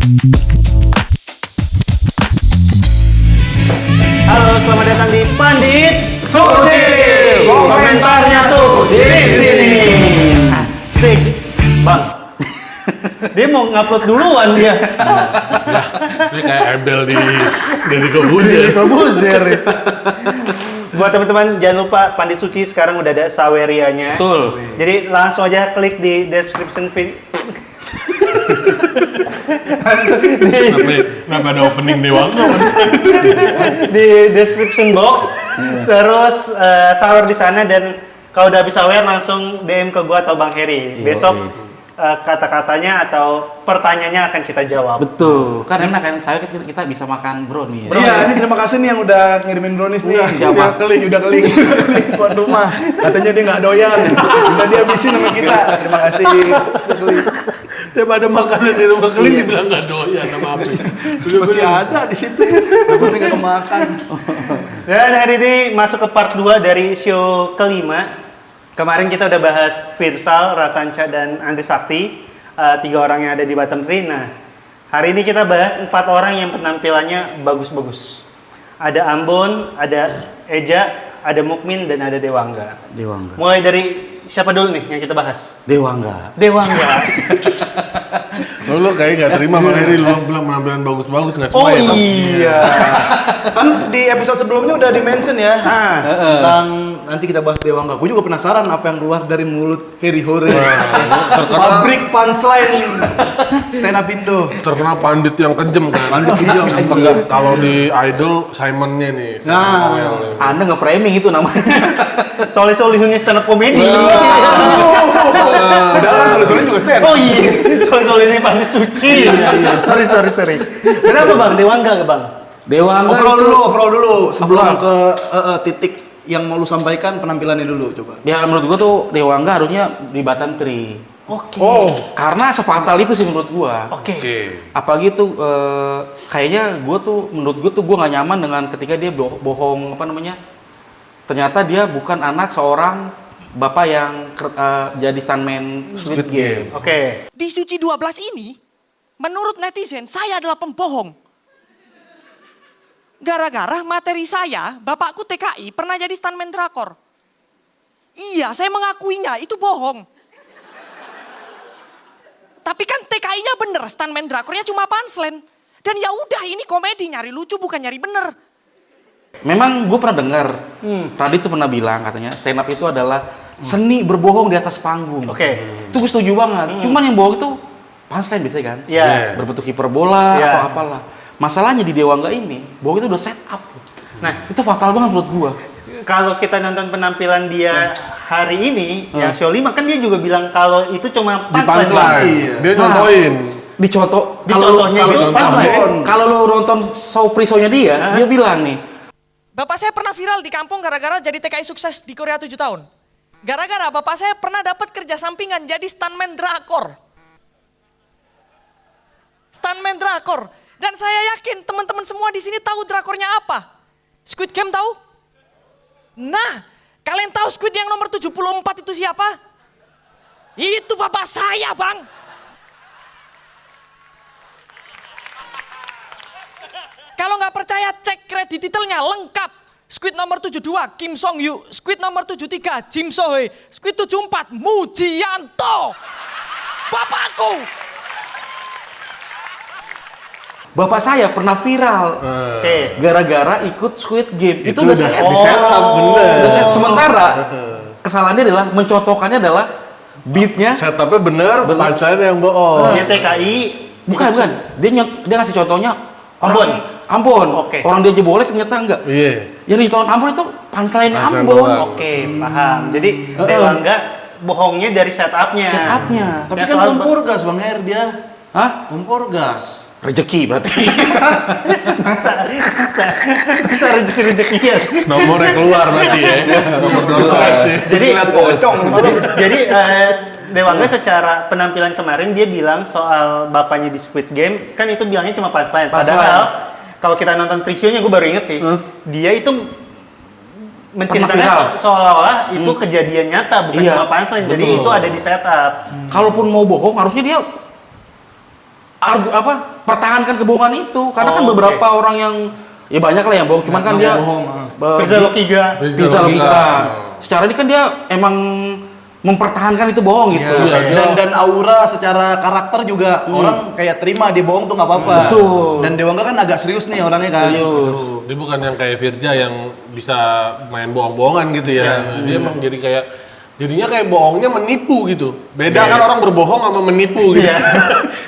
Halo, selamat datang di Pandit Suci. Komentarnya tuh di sini. Asik, Bang. Dia mau ngupload duluan dia. Ini kayak embel di Deddy Corbuzier. Buat teman-teman jangan lupa Pandit Suci sekarang udah ada Sawerianya. Betul. Jadi langsung aja klik di description Kenapa ada opening Dewangga? di description box. Terus sawer di sana, dan kalau udah habis sawer langsung DM ke gua atau Bang Heri. Besok kata-katanya atau pertanyaannya akan kita jawab. Betul. Kan enak kan, saya kita bisa makan brownies. Iya, ini terima kasih nih yang udah ngirimin brownies nih. Siapa? Udah keling buat rumah. Katanya dia nggak doyan. Udah dihabisin sama kita. Terima kasih. Tiap ada makanan di rumah Keling dibilang nggak doyan sama Api. Masih ada di situ. Tapi nggak kemakan. Dan hari ini masuk ke part 2 dari show kelima. Kemarin kita udah bahas Virsal, Ratanca, dan Andri Sakti, 3 orang yang ada di bottom 3. Nah, hari ini kita bahas 4 orang yang penampilannya bagus-bagus. Ada Ambon, ada Eja, ada Mukmin, dan ada Dewangga. Dewangga. Mulai dari siapa dulu nih yang kita bahas? Dewangga. Dewangga. Lo kayak nggak terima Bang Heri, lu bilang penampilan bagus-bagus nggak Oh semua ya? Bang? iya. Kan di episode sebelumnya udah di-mention ya. Ah. Tentang nanti kita bahas Dewangga. Gue juga penasaran apa yang keluar dari mulut Heri Hore. Pabrik punchline stand up Indo. Terkenal pandit yang kejem kan? Pandit yang kejem. Enggak, kalau di Idol Simonnya nih. Nah. Anda nge-framing itu namanya. Soleh-solehnya stand up comedy. Padahal kan soalnya juga stand up. Oh iya, soleh-solehnya Pandit Suci. Iya. Sorry. Kenapa Bang? Dewangga ke Bang? Dewangga Overall dulu sebelum ke titik yang mau lu sampaikan, penampilannya dulu coba. Ya menurut gua tuh Dewangga harusnya di bottom 3. Oke. Karena sefatal itu sih menurut gua. Oke. Apalagi tuh kayaknya menurut gua tuh gua nggak nyaman dengan ketika dia bohong apa namanya. Ternyata dia bukan anak seorang bapak yang jadi stuntman Squid Game. Oke. Di Suci 12 ini, menurut netizen, saya adalah pembohong. Gara-gara materi saya, bapakku TKI pernah jadi stuntman drakor. Iya, saya mengakuinya, itu bohong. Tapi kan TKI-nya bener, stuntman drakornya cuma punchline. Dan ya udah, ini komedi, nyari lucu bukan nyari bener. Memang gue pernah dengar, Radit tuh pernah bilang katanya stand up itu adalah seni berbohong di atas panggung. Oke. Itu gue setuju banget. Cuman yang bohong itu punchline biasanya kan. Iya. Berbentuk hiperbola Iya. atau apalah. Masalahnya di Dewangga ini, bohong itu udah set up. Nah, Itu fatal banget menurut gua. kalau kita nonton penampilan dia hari ini, yang show 5, kan dia juga bilang kalau itu cuma Di punchline. punchline. Iya. Dia nyontoin. Dicontoh, Dicontohnya gitu, punchline. kalau lu nonton show pre-show-nya dia bilang nih, Bapak saya pernah viral di kampung gara-gara jadi TKI sukses di Korea 7 tahun. Gara-gara bapak saya pernah dapat kerja sampingan jadi stuntman drakor. Stuntman drakor. Dan saya yakin teman-teman semua di sini tahu drakornya apa. Squid Game tahu? Nah, kalian tahu Squid yang nomor 74 itu siapa? Itu bapak saya, Bang. Kalau nggak percaya, cek kredit titelnya lengkap. Squid nomor 72, Kim Song Yu. Squid nomor 73, Jim So Hee. Squid 74, Mujianto. Bapakku. bapak saya pernah viral Oke. gara-gara ikut Squid Game. Itu udah udah set. di setup bener. Udah set. Sementara kesalahannya adalah mencontohkannya adalah beatnya. Setupnya bener, Bener. punchline yang bohong. Dia TKI. Bukan. Dia ngasih contohnya Ambon. Ambon. Oke. Orang dia jeboleh ternyata enggak. Iya. Yang ditonton Ambon itu punchline Punchline Ambon. doang. Oke, paham. Jadi Dewangga bohongnya dari setupnya. Setupnya. Tapi Ya, kan soal- kompor gas Bang Her dia. Hah? Kompor gas. Rezeki berarti. masa rezeki-rezekian. Nomornya keluar berarti ya. Nomor 12. Jadi lihat pocong. Jadi Dewangga secara penampilan kemarin dia bilang soal bapaknya di Squid Game, kan itu bilangnya cuma punchline. Padahal kalau kita nonton pre-show-nya, gue baru inget sih, dia itu menceritakan viral. seolah-olah itu kejadian nyata, bukan Iya, cuma punchline. Jadi betul. itu ada di setup. Kalaupun mau bohong harusnya dia pertahankan kebohongan itu karena kan Oh, beberapa orang yang ya banyak lah yang bohong, cuman kan dia bohong. Firza Lokiga. Firza Lokiga. Secara ini kan dia emang mempertahankan itu bohong gitu. Dan aura secara karakter juga orang kayak terima dia bohong tuh nggak apa-apa. Betul. Dan Dewangga kan agak serius nih orangnya kan. Serius. Dia bukan yang kayak Firja yang bisa main bohong-bohongan gitu ya. Dia emang jadi kayak jadinya kayak bohongnya menipu gitu. Beda kan orang berbohong sama menipu gitu.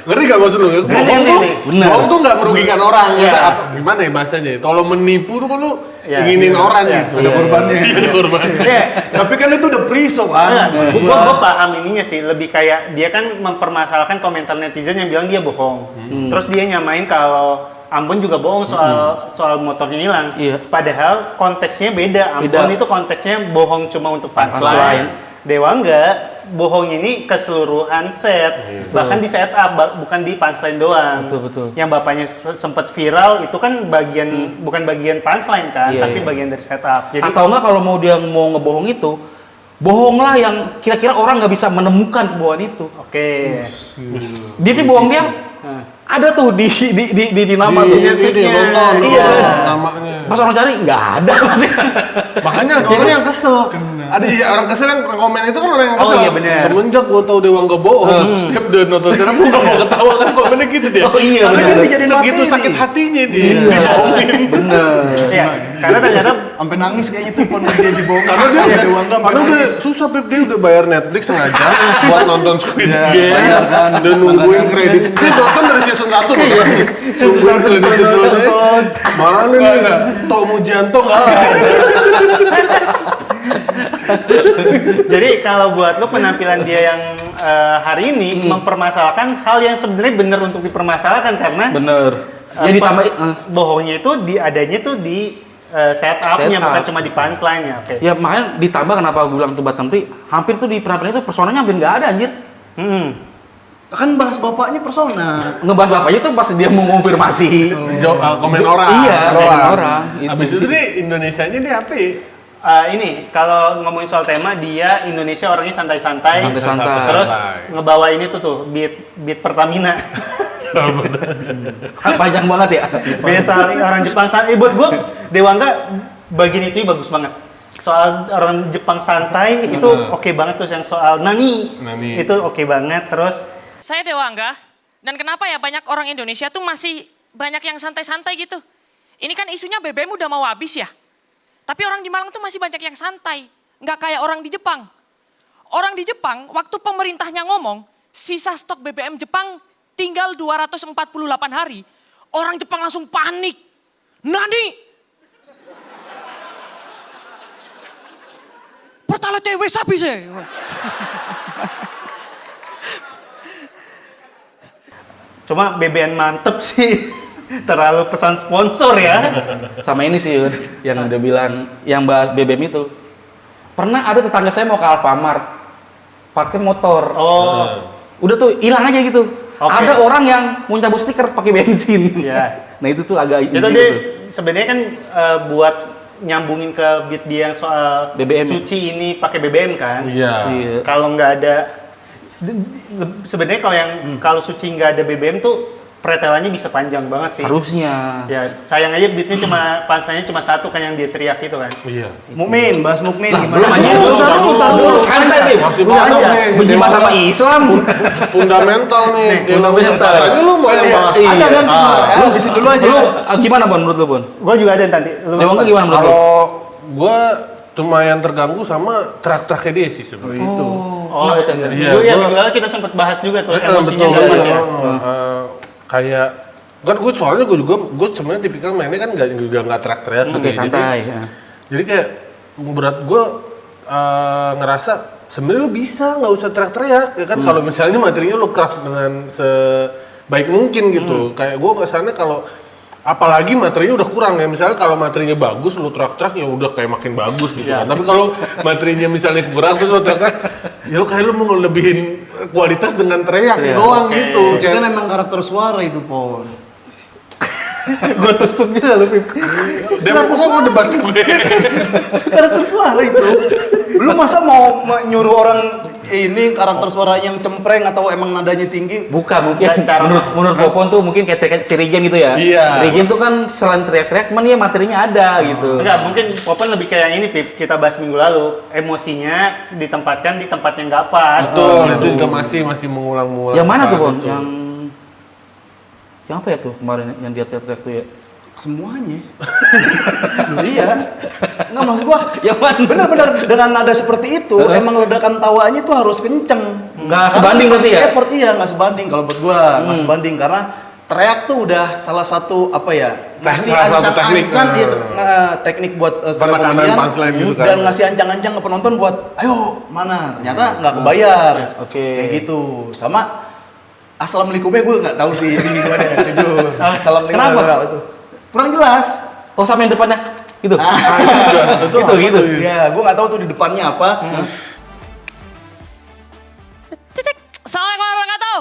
Ngerti gak maksud lu? Bohong tuh nggak merugikan orang. Atau gimana ya bahasanya? Kalau menipu tuh kan lu inginin orang gitu. Ada korbannya. Ada korbannya. Tapi kan itu udah periso kan. Gue paham ininya sih, lebih kayak dia kan mempermasalahkan komentar netizen yang bilang dia bohong. Terus dia nyamain kalau Ambon juga bohong soal motornya hilang. Iya. Padahal konteksnya beda. Ambon itu konteksnya bohong cuma untuk punchline. Dewa enggak, bohong ini keseluruhan set. Bahkan di setup, bukan di punchline doang. Betul. Yang bapaknya sempat viral itu kan bagian bukan bagian punchline kan, tapi bagian dari setup. Jadi Atau enggak kalau mau dia mau ngebohong itu, bohonglah yang kira-kira orang nggak bisa menemukan kebohongan itu. oke. Dia nih bohong dia ada tuh di nama tuh. Nonton Iya. namanya. Pas orang cari nggak ada. Makanya ada orang yang kesel. Ada orang kesel yang komen itu kan orang yang Oh, kesel. iya bener. Semenjak gua tahu Dewa nggak bohong, setiap dia nonton sekarang gua nggak mau ketawa kan komennya gitu dia. Oh iya, Karena bener. kan Dijadiin segitu materi. sakit hatinya dia dibohongin. Bener. Iya, karena ternyata Sampai nangis kayaknya tuh pon dia dibohongin. Karena dia Ada Dewangga sampai karena udah nangis. susah Pep, dia udah bayar Netflix sengaja buat nonton Squid Iya, Game bayar kan. dan nungguin kredit. Dia nonton dari season 1 loh. Nungguin kredit itu aja. Mana nih? Tom Mujanto nggak ada. jadi kalau buat lo penampilan dia yang hari ini mempermasalahkan hal yang sebenarnya benar untuk dipermasalahkan karena Bener. Ya ditambah bohongnya itu adanya tuh di setupnya Setup. bukan cuma di punchline ya. Oke. ya makanya ditambah kenapa gue bilang tuh Batam Pri, hampir tuh di penampilan itu personanya hampir nggak ada anjir. Kan bahas bapaknya persona. Ngebahas bapaknya tuh pas dia mau konfirmasi. Komen orang. Iya, komen orang. Habis itu nih Indonesianya dia apa ya? Ini kalau ngomongin soal tema dia Indonesia orangnya santai-santai. Santai-santai. Terus ngebawa ini tuh beat Pertamina. Panjang banget ya. Beat soal orang Jepang santai. Buat gue Dewangga bagian itu bagus banget. Soal orang Jepang santai itu oke banget tuh yang soal Nani. Itu oke banget. Terus Saya Dewangga, dan kenapa ya banyak orang Indonesia tuh masih banyak yang santai-santai gitu. Ini kan isunya BBM udah mau habis ya. Tapi orang di Malang tuh masih banyak yang santai. Nggak kayak orang di Jepang. Orang di Jepang, waktu pemerintahnya ngomong, sisa stok BBM Jepang tinggal 248 hari. Orang Jepang langsung panik. Nani? Pertalite wis habis ya? cuma BBM mantep sih. Terlalu pesan sponsor ya. Sama ini sih Yud, yang udah bilang yang bahas BBM itu. Pernah ada tetangga saya mau ke Alfamart pakai motor. Udah tuh hilang aja gitu. Ada orang yang mau cabut stiker pakai bensin. Iya. Nah itu tuh agak Itu ini dia gitu. sebenarnya kan buat nyambungin ke beat dia yang soal BBM. suci ini pakai BBM kan. Iya. Kalau nggak ada sebenarnya kalau yang kalau suci nggak ada BBM tuh pretelannya bisa panjang banget sih. Harusnya. Ya sayang aja beatnya cuma punchline-nya cuma satu kan yang dia teriak itu kan. Iya. Mukmin, bahas Mukmin gimana? Belum anjir, bentar dulu. Santai, Bim. Masih Lu jangan banyak nih. berjima sama Islam. Fundamental nih. fundamental. Ini lu mau bahas. Iya. Ada kan? Lu di situ dulu aja. Lu gimana Bon menurut lu Bon? Gue juga ada nanti. Dewangga gimana menurut lu? Kalau gua lumayan terganggu sama track-tracknya dia sih sebenarnya. Itu. Oh, Iya, itu ya gua- minggu lalu kita sempat bahas juga tuh Betul. emosinya nggak pas ya. Kayak kan gue soalnya gue sebenarnya tipikal mainnya kan nggak teriak-teriak gitu. Oke, santai. Jadi kayak berat gue ngerasa sebenarnya lu bisa nggak usah teriak-teriak ya kan kalau misalnya materinya lu craft dengan sebaik mungkin gitu. Kayak gue kesannya kalau apalagi materinya udah kurang ya, misalnya kalau materinya bagus lu teriak-teriak ya udah kayak makin bagus gitu kan. Tapi kalau materinya misalnya kurang terus lu teriak-teriak ya lu kayak lu mau ngelebihin kualitas dengan teriak doang gitu. Itu kan emang karakter suara itu, Pon. Gue tusuk juga lu Pip. Dia mau debat gue. Karakter suara itu. Lu masa mau nyuruh orang ini karakter suaranya yang cempreng atau emang nadanya tinggi? Bukan, mungkin Dan cara- menurut Popon tuh mungkin kayak si Regen gitu ya. Iya. Regen tuh kan selain teriak-teriak, cuman ya materinya ada gitu. Enggak, mungkin Popon lebih kayak ini, Pip. Kita bahas minggu lalu. Emosinya ditempatkan di tempat yang nggak pas. Betul, itu juga masih mengulang-ulang. Yang mana tuh, Pon? Betul. Yang apa ya tuh kemarin yang dia teriak-teriak tuh ya? Semuanya. Iya. Nggak, maksud gua Yang mana? benar-benar dengan nada seperti itu emang ledakan tawanya tuh harus kenceng. Nggak sebanding berarti ya? Effort iya nggak sebanding kalau buat gua nggak sebanding karena teriak tuh udah salah satu apa ya ngasih Salah satu teknik, ancang-ancang dia teknik buat stand up Penekanan comedian punchline gitu kan. dan ngasih ancang-ancang ke penonton buat ayo mana ternyata nggak kebayar. Oke. Kayak gitu sama assalamualaikumnya gue nggak tahu sih ini gimana ya jujur. Assalamualaikum Kenapa? berapa itu kurang jelas. Oh, sama yang depannya gitu. Itu apa gitu. tuh? Ya, gue nggak tahu tuh di depannya apa. Cicik. Assalamualaikum warahmatullahi wabarakatuh.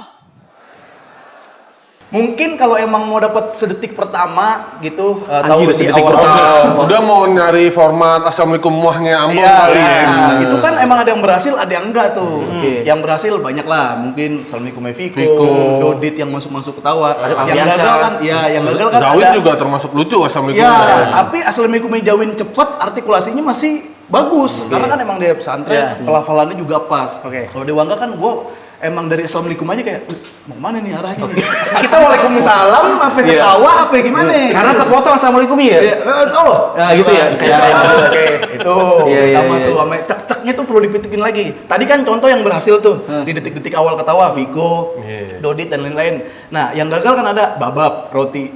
Mungkin kalau emang mau dapat sedetik pertama gitu, Anjir, tahu di sedetik awal-awal. Udah mau nyari format assalamualaikum muahnya Ambon Iya, kali ya. nah, itu kan emang ada yang berhasil, ada yang enggak tuh. Oke. Yang berhasil banyak lah, mungkin Assalamualaikum Viko, Viko. Dodit yang masuk-masuk ketawa. Ada Yang Alfiansyah. gagal kan, ya yang gagal kan Zawid ada. juga termasuk lucu assalamualaikum. Ya, tapi Assalamualaikum jauhin cepet, artikulasinya masih bagus. Karena kan emang dia pesantren, pelafalannya juga pas. Oke. Kalau Dewangga kan gue emang dari Assalamualaikum aja kayak, mau mana nih arahnya nih? Kita Waalaikumsalam, apa Iya. ketawa, apa gimana? Karena terpotong assalamualaikum ya. Iya, oh. Nah, gitu ya. Ya, oke. Itu Iya, iya, pertama iya. tuh, sama cek-ceknya tuh perlu dipitikin lagi. Tadi kan contoh yang berhasil tuh, di detik-detik awal ketawa, Viko, Iya. Dodit, dan lain-lain. Nah, yang gagal kan ada babab, roti.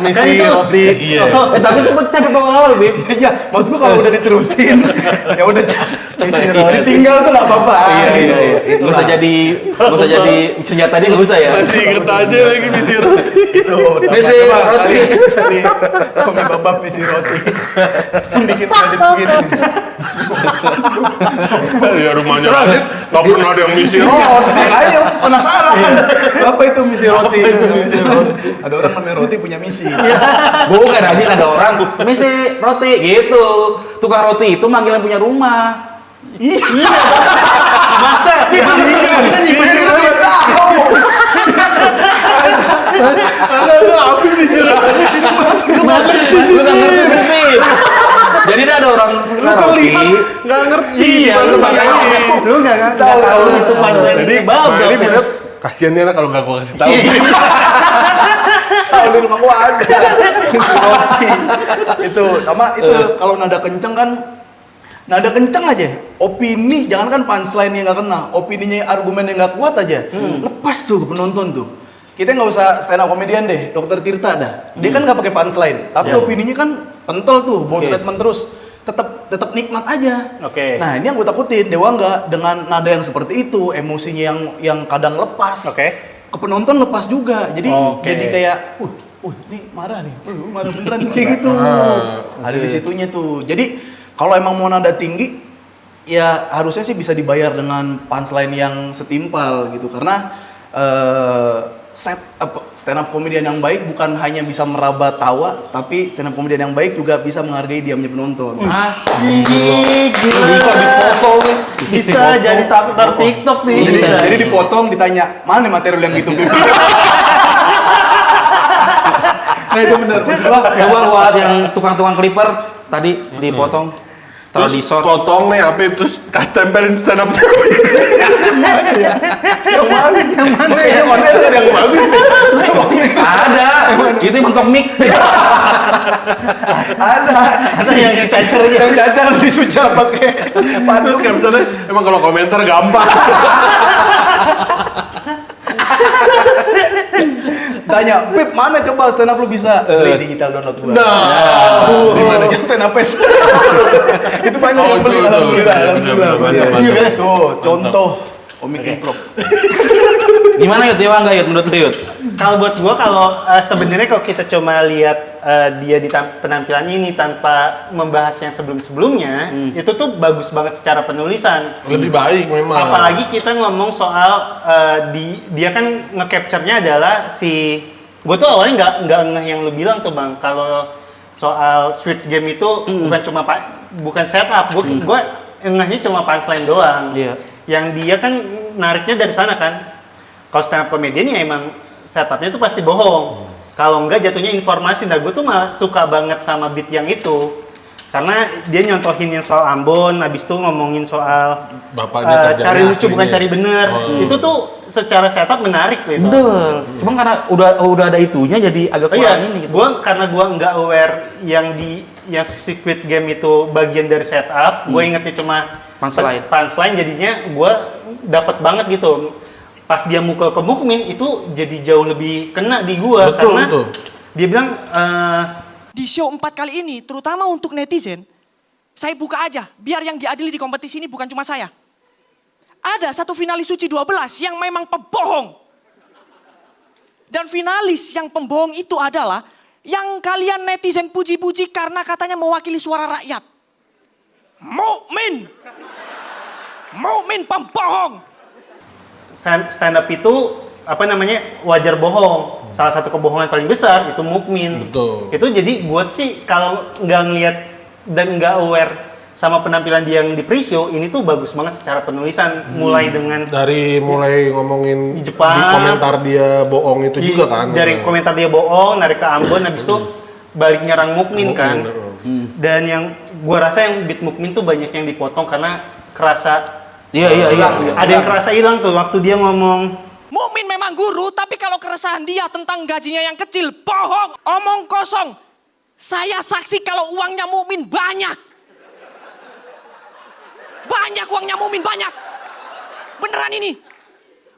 Misi roti. Iya. Tapi itu pecah di awal, Bib. Ya, maksud gua kalau udah diterusin, ya udah ditinggal tuh nggak apa-apa. gitu. Nggak usah jadi senjata dia nggak usah ya. Masih inget aja lagi misi roti. Itu, Misi roti. Dari Tommy babab misi roti. Bikin kredit begini. Ya rumahnya Radit, nggak pernah ada yang misi roti. Makanya penasaran. Apa itu misi roti? Apa itu misi roti? Ada orang namanya roti punya misi. Bukan anjir, ada orang misi roti gitu. Tukang roti itu manggil yang punya rumah. Iya. Masa? Bisa nyimpen itu nggak tahu. Ada apa dijelasin? Lu nggak ngerti sih. Jadi ada orang roti. Nggak ngerti. Iya, lu gimana nggak makanya. tahu. Lu nggak tahu itu punchline Jadi babak. Meli bilang kasihan dia kalau nggak gua kasih tahu. Tahu di rumah gua ada. Misi roti. Itu sama itu kalau nada kenceng kan nada kenceng aja, opini jangan kan punchline yang nggak kena, opininya argumen yang nggak kuat aja, lepas tuh ke penonton tuh. Kita nggak usah stand up comedian deh, Dokter Tirta dah. Dia kan nggak pakai punchline, tapi opininya kan kental tuh, bold statement terus, tetap nikmat aja. Oke. Nah ini yang gue takutin, Dewa nggak dengan nada yang seperti itu, emosinya yang kadang lepas. Oke. Ke penonton lepas juga, jadi Oke. jadi kayak, ini marah nih, marah beneran nih, kayak gitu. Ada di situnya tuh. Jadi kalau emang mau nada tinggi, ya harusnya sih bisa dibayar dengan punchline yang setimpal gitu, karena stand up comedian yang baik bukan hanya bisa meraba tawa, tapi stand up comedian yang baik juga bisa menghargai diamnya penonton. Asik. Bisa dipotong. Bisa jadi taktor TikTok nih. Jadi, Bisa. jadi dipotong, ditanya mana material yang gitu. Nah itu benar. Coba buat yang tukang-tukang clipper tadi dipotong, taruh di Terus shot. potong nih apa terus tempelin stand up. Yang mana? Yang mana? Yang mana itu ada yang bagus? Ada. Itu mentok mic. Ada. Ada yang cacarnya. Yang cacar disuca pakai Terus panduk. kayak misalnya emang kalau komentar gampang. Tanya, Pip mana coba stand up lu bisa? Beli digital download gua. Nah, gimana? Yang stand up pes. Itu banyak Oh, yang beli. itu, Alhamdulillah, benar, alhamdulillah. benar, Banyak. benar. Tuh, contoh komik improv. Gimana Yud? Dewa nggak Yud menurut lu Yud? Kalau buat gua sebenarnya kalau kita cuma lihat dia di penampilan ini tanpa membahas yang sebelum-sebelumnya, itu tuh bagus banget secara penulisan. Lebih baik memang. Apalagi kita ngomong soal dia kan nge-capture-nya adalah gue tuh awalnya nggak ngeh yang lu bilang tuh Bang, kalau soal Squid Game itu bukan setup, gue ngehnya cuma punchline doang. Iya. yang dia kan nariknya dari sana kan. Kalau stand up comedian ya emang setupnya tuh pasti bohong. Kalau enggak jatuhnya informasi. Nah gue tuh malah suka banget sama beat yang itu. Karena dia nyontohin yang soal Ambon, habis itu ngomongin soal Bapaknya kerjanya cari lucu aslinya. bukan cari bener. Itu tuh secara setup menarik tuh itu. Betul. Cuma karena udah ada itunya jadi agak Oh kurang iya, ini gitu. karena gua nggak aware yang Squid Game itu bagian dari setup, gue ingetnya cuma punchline, jadinya gua dapat banget gitu. Pas dia mukul ke Mukmin itu jadi jauh lebih kena di gua karena dia bilang Di show 4 kali ini, terutama untuk netizen, saya buka aja, biar yang diadili di kompetisi ini bukan cuma saya. Ada satu finalis Suci 12 yang memang pembohong. Dan finalis yang pembohong itu adalah yang kalian netizen puji-puji karena katanya mewakili suara rakyat. Mukmin. Mukmin pembohong. stand up itu wajar bohong. Salah satu kebohongan paling besar itu Mukmin. Betul. Itu jadi buat sih kalau nggak ngelihat dan nggak aware sama penampilan dia yang di pre-show, ini tuh bagus banget secara penulisan. Mulai dengan mulai ngomongin Jepang, di komentar dia bohong itu juga kan. Dari komentar dia bohong, narik ke Ambon, habis itu balik nyerang Mukmin kan. Dan yang gua rasa yang beat Mukmin tuh banyak yang dipotong karena kerasa. Iya. Ada yang kerasa hilang tuh waktu dia ngomong. Mukmin memang guru, tapi kalau keresahan dia tentang gajinya yang kecil, bohong, omong kosong. Saya saksi kalau uangnya Mukmin banyak. Banyak uangnya Mukmin, banyak. Beneran ini.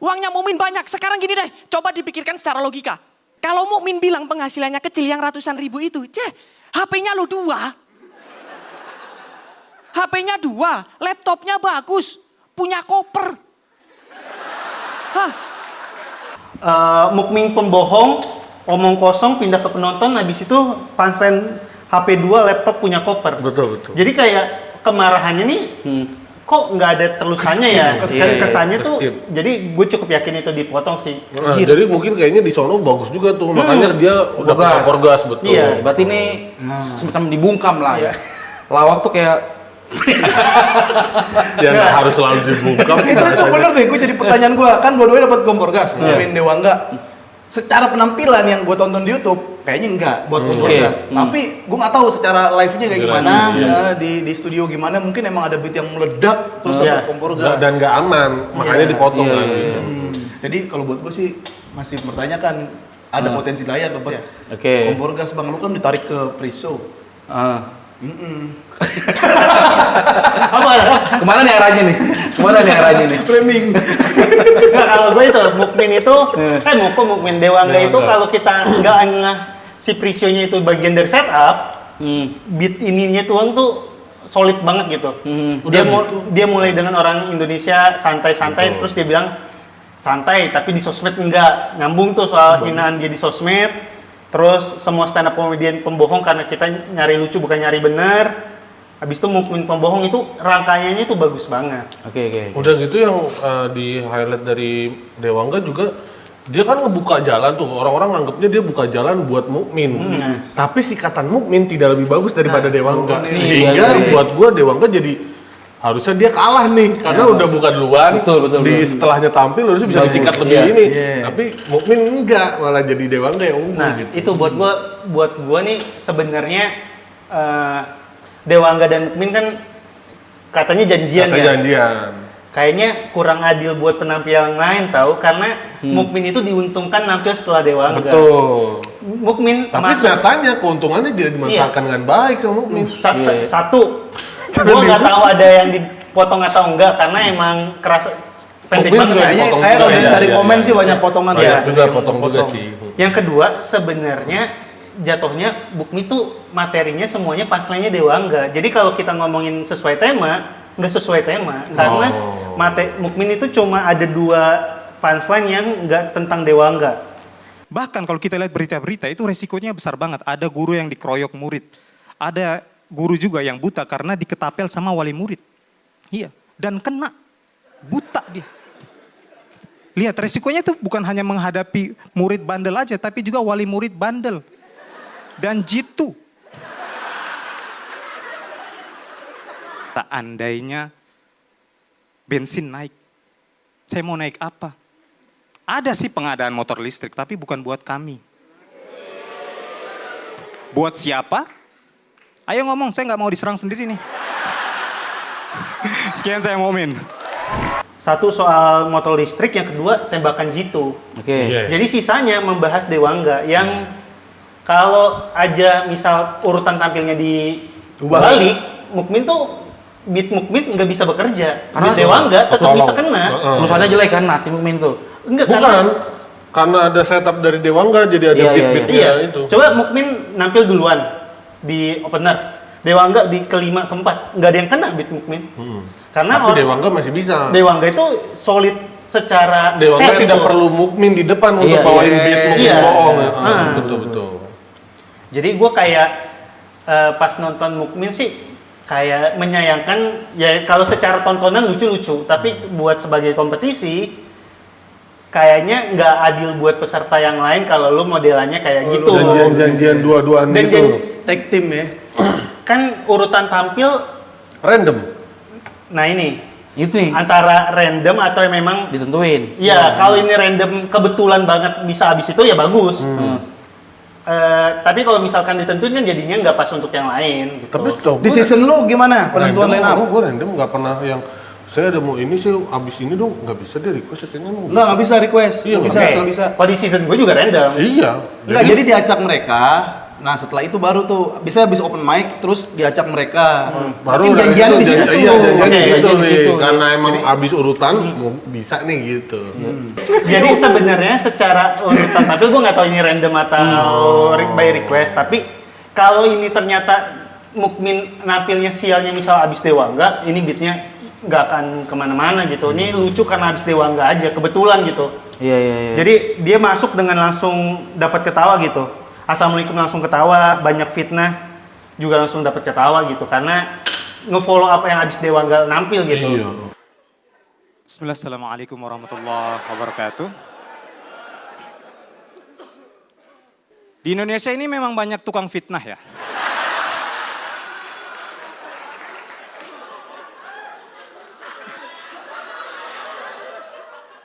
Uangnya Mukmin banyak. Sekarang gini deh, coba dipikirkan secara logika. Kalau Mukmin bilang penghasilannya kecil yang ratusan ribu itu, HP-nya lo 2. HP-nya 2, laptopnya bagus, punya koper. Hah? Mukmin pembohong, omong kosong, pindah ke penonton, habis itu punchline HP 2, laptop punya koper. Betul. Jadi kayak kemarahannya nih, kok nggak ada terusannya ya? Kesannya tuh, jadi gue cukup yakin itu dipotong sih. Nah, jadi mungkin kayaknya di sono bagus juga tuh, makanya dia udah kompor gas, betul. Iya, berarti ini semacam dibungkam lah ya. Lawak tuh kayak ya nggak harus selalu dibungkam. itu bener deh, gue jadi pertanyaan gue, kan dua-duanya dapat kompor gas, Mukmin Dewangga. Secara penampilan yang gue tonton di YouTube, kayaknya enggak buat kompor gas. Tapi gue nggak tahu secara live-nya kayak gimana, di studio gimana, mungkin emang ada beat yang meledak, terus dapat kompor gas. Dan nggak aman, makanya dipotong kan. Jadi kalau buat gue sih, masih mempertanyakan, ada potensi layak dapat kompor gas. Bang, lu kan ditarik ke pre-show. Kemana nih arahnya nih? Framing. Nggak, kalau gue itu Mukmin itu, Mukmin Dewangga itu kalau kita nggak ngeh si pre-show-nya itu bagian dari setup, beat ininya tuh solid banget gitu. Dia mulai dengan orang Indonesia santai-santai, terus dia bilang santai, tapi di sosmed enggak. Nyambung tuh soal hinaan dia di sosmed. Terus semua stand up comedian pembohong karena kita nyari lucu bukan nyari bener. Habis itu Mukmin pembohong itu rangkaiannya itu bagus banget. Oke. Udah gitu yang di highlight dari Dewangga juga, dia kan ngebuka jalan tuh, orang-orang nganggapnya dia buka jalan buat Mukmin. Tapi sikatan Mukmin tidak lebih bagus daripada Dewangga. Sehingga buat gua Dewangga jadi harusnya dia kalah nih karena udah buka duluan. Betul. Setelahnya tampil harusnya bisa disikat lebih ini. Tapi Mukmin enggak, malah jadi Dewangga yang unggul gitu. Itu buat gua nih sebenarnya Dewangga dan Mukmin kan katanya janjian kan. Kayaknya kurang adil buat penampilan lain tahu karena Mukmin itu diuntungkan nampil setelah Dewangga. Betul. Mukmin tapi nyatanya keuntungannya tidak dimanfaatkan dengan baik sama Mukmin. Satu, gua nggak tahu ada yang dipotong atau enggak karena emang kerasa pendek banget. Kayak kalau dari komen sih banyak potongan ya. Potong juga sih. Yang kedua sebenarnya jatuhnya Mukmin tuh materinya semuanya punchline-nya Dewangga. Jadi kalau kita ngomongin sesuai tema, nggak sesuai tema karena Mukmin itu cuma ada 2 punchline yang nggak tentang Dewangga. Bahkan kalau kita lihat berita-berita itu resikonya besar banget. Ada guru yang dikeroyok murid. Ada guru juga yang buta karena diketapel sama wali murid. Iya, dan kena. Buta dia. Lihat resikonya itu bukan hanya menghadapi murid bandel aja, tapi juga wali murid bandel. Dan jitu. Seandainya bensin naik, Saya mau naik apa? Ada sih pengadaan motor listrik, tapi bukan buat kami. Buat siapa? Ayo ngomong, saya nggak mau diserang sendiri nih. Sekian saya Momin. Satu soal motor listrik, yang kedua tembakan jitu. Oke. Iya. Jadi sisanya membahas Dewangga yang kalau aja misal urutan tampilnya dibalik, Mukmin tuh beat Mukmin nggak bisa bekerja. Karena Beat Dewangga tetap tolong. bisa kena. Tulisannya jelek kan nasi Mukmin tuh. Enggak Bukan. Karena ada setup dari Dewangga jadi ada Iya, beat-beatnya Iya, itu. coba Mukmin nampil duluan di opener. Dewangga di kelima, keempat. Nggak ada yang kena beat Mukmin. Karena Tapi Dewangga masih bisa. Dewangga itu solid secara Dewangga set tidak tuh. perlu Mukmin di depan untuk Iya, bawain iya, beat Mukmin iya. bohong. Ya. Ah. Betul. Jadi gue kayak pas nonton Mukmin sih kayak menyayangkan ya kalau secara tontonan lucu-lucu, tapi buat sebagai kompetisi kayaknya nggak adil buat peserta yang lain kalau lu modelannya kayak gitu. Janjian-janjian dua-duaan Dan gitu. Tag team ya. Kan urutan tampil, Random. nah ini Itu nih antara random atau memang ditentuin. ya kalau ini random kebetulan banget bisa habis itu ya bagus. Tapi kalau misalkan ditentuin kan jadinya nggak pas untuk yang lain gitu. Tapi setahu Di season lu gimana penentuan line up? Gue random nggak pernah yang saya ada mau ini sih abis ini dong nggak bisa deh request kayaknya emang Nggak bisa request. Iya, Nggak bisa, Oke. nggak bisa. Kalau di season gue juga random. Iya. Enggak, jadi diacak mereka. Nah, setelah itu baru tuh bisa habis open mic terus diacak mereka. Baru Mungkin janjian di situ tuh. Iya, janjian di Oke, situ janjian di nih. situ. Karena emang abis urutan mau bisa nih gitu. Jadi sebenarnya secara urutan tampil gue nggak tahu ini random atau by request, tapi kalau ini ternyata Mukmin nampilnya sialnya misal abis Dewangga, ini beatnya nggak akan kemana-mana gitu. Ini lucu karena abis Dewangga aja, kebetulan gitu. Iya. Jadi dia masuk dengan langsung dapat ketawa gitu. Assalamualaikum langsung ketawa, banyak fitnah juga langsung dapat ketawa gitu karena nge-follow apa yang abis Dewangga nampil gitu. Iya. Bismillah, assalamualaikum warahmatullahi wabarakatuh. Di Indonesia ini memang banyak tukang fitnah ya.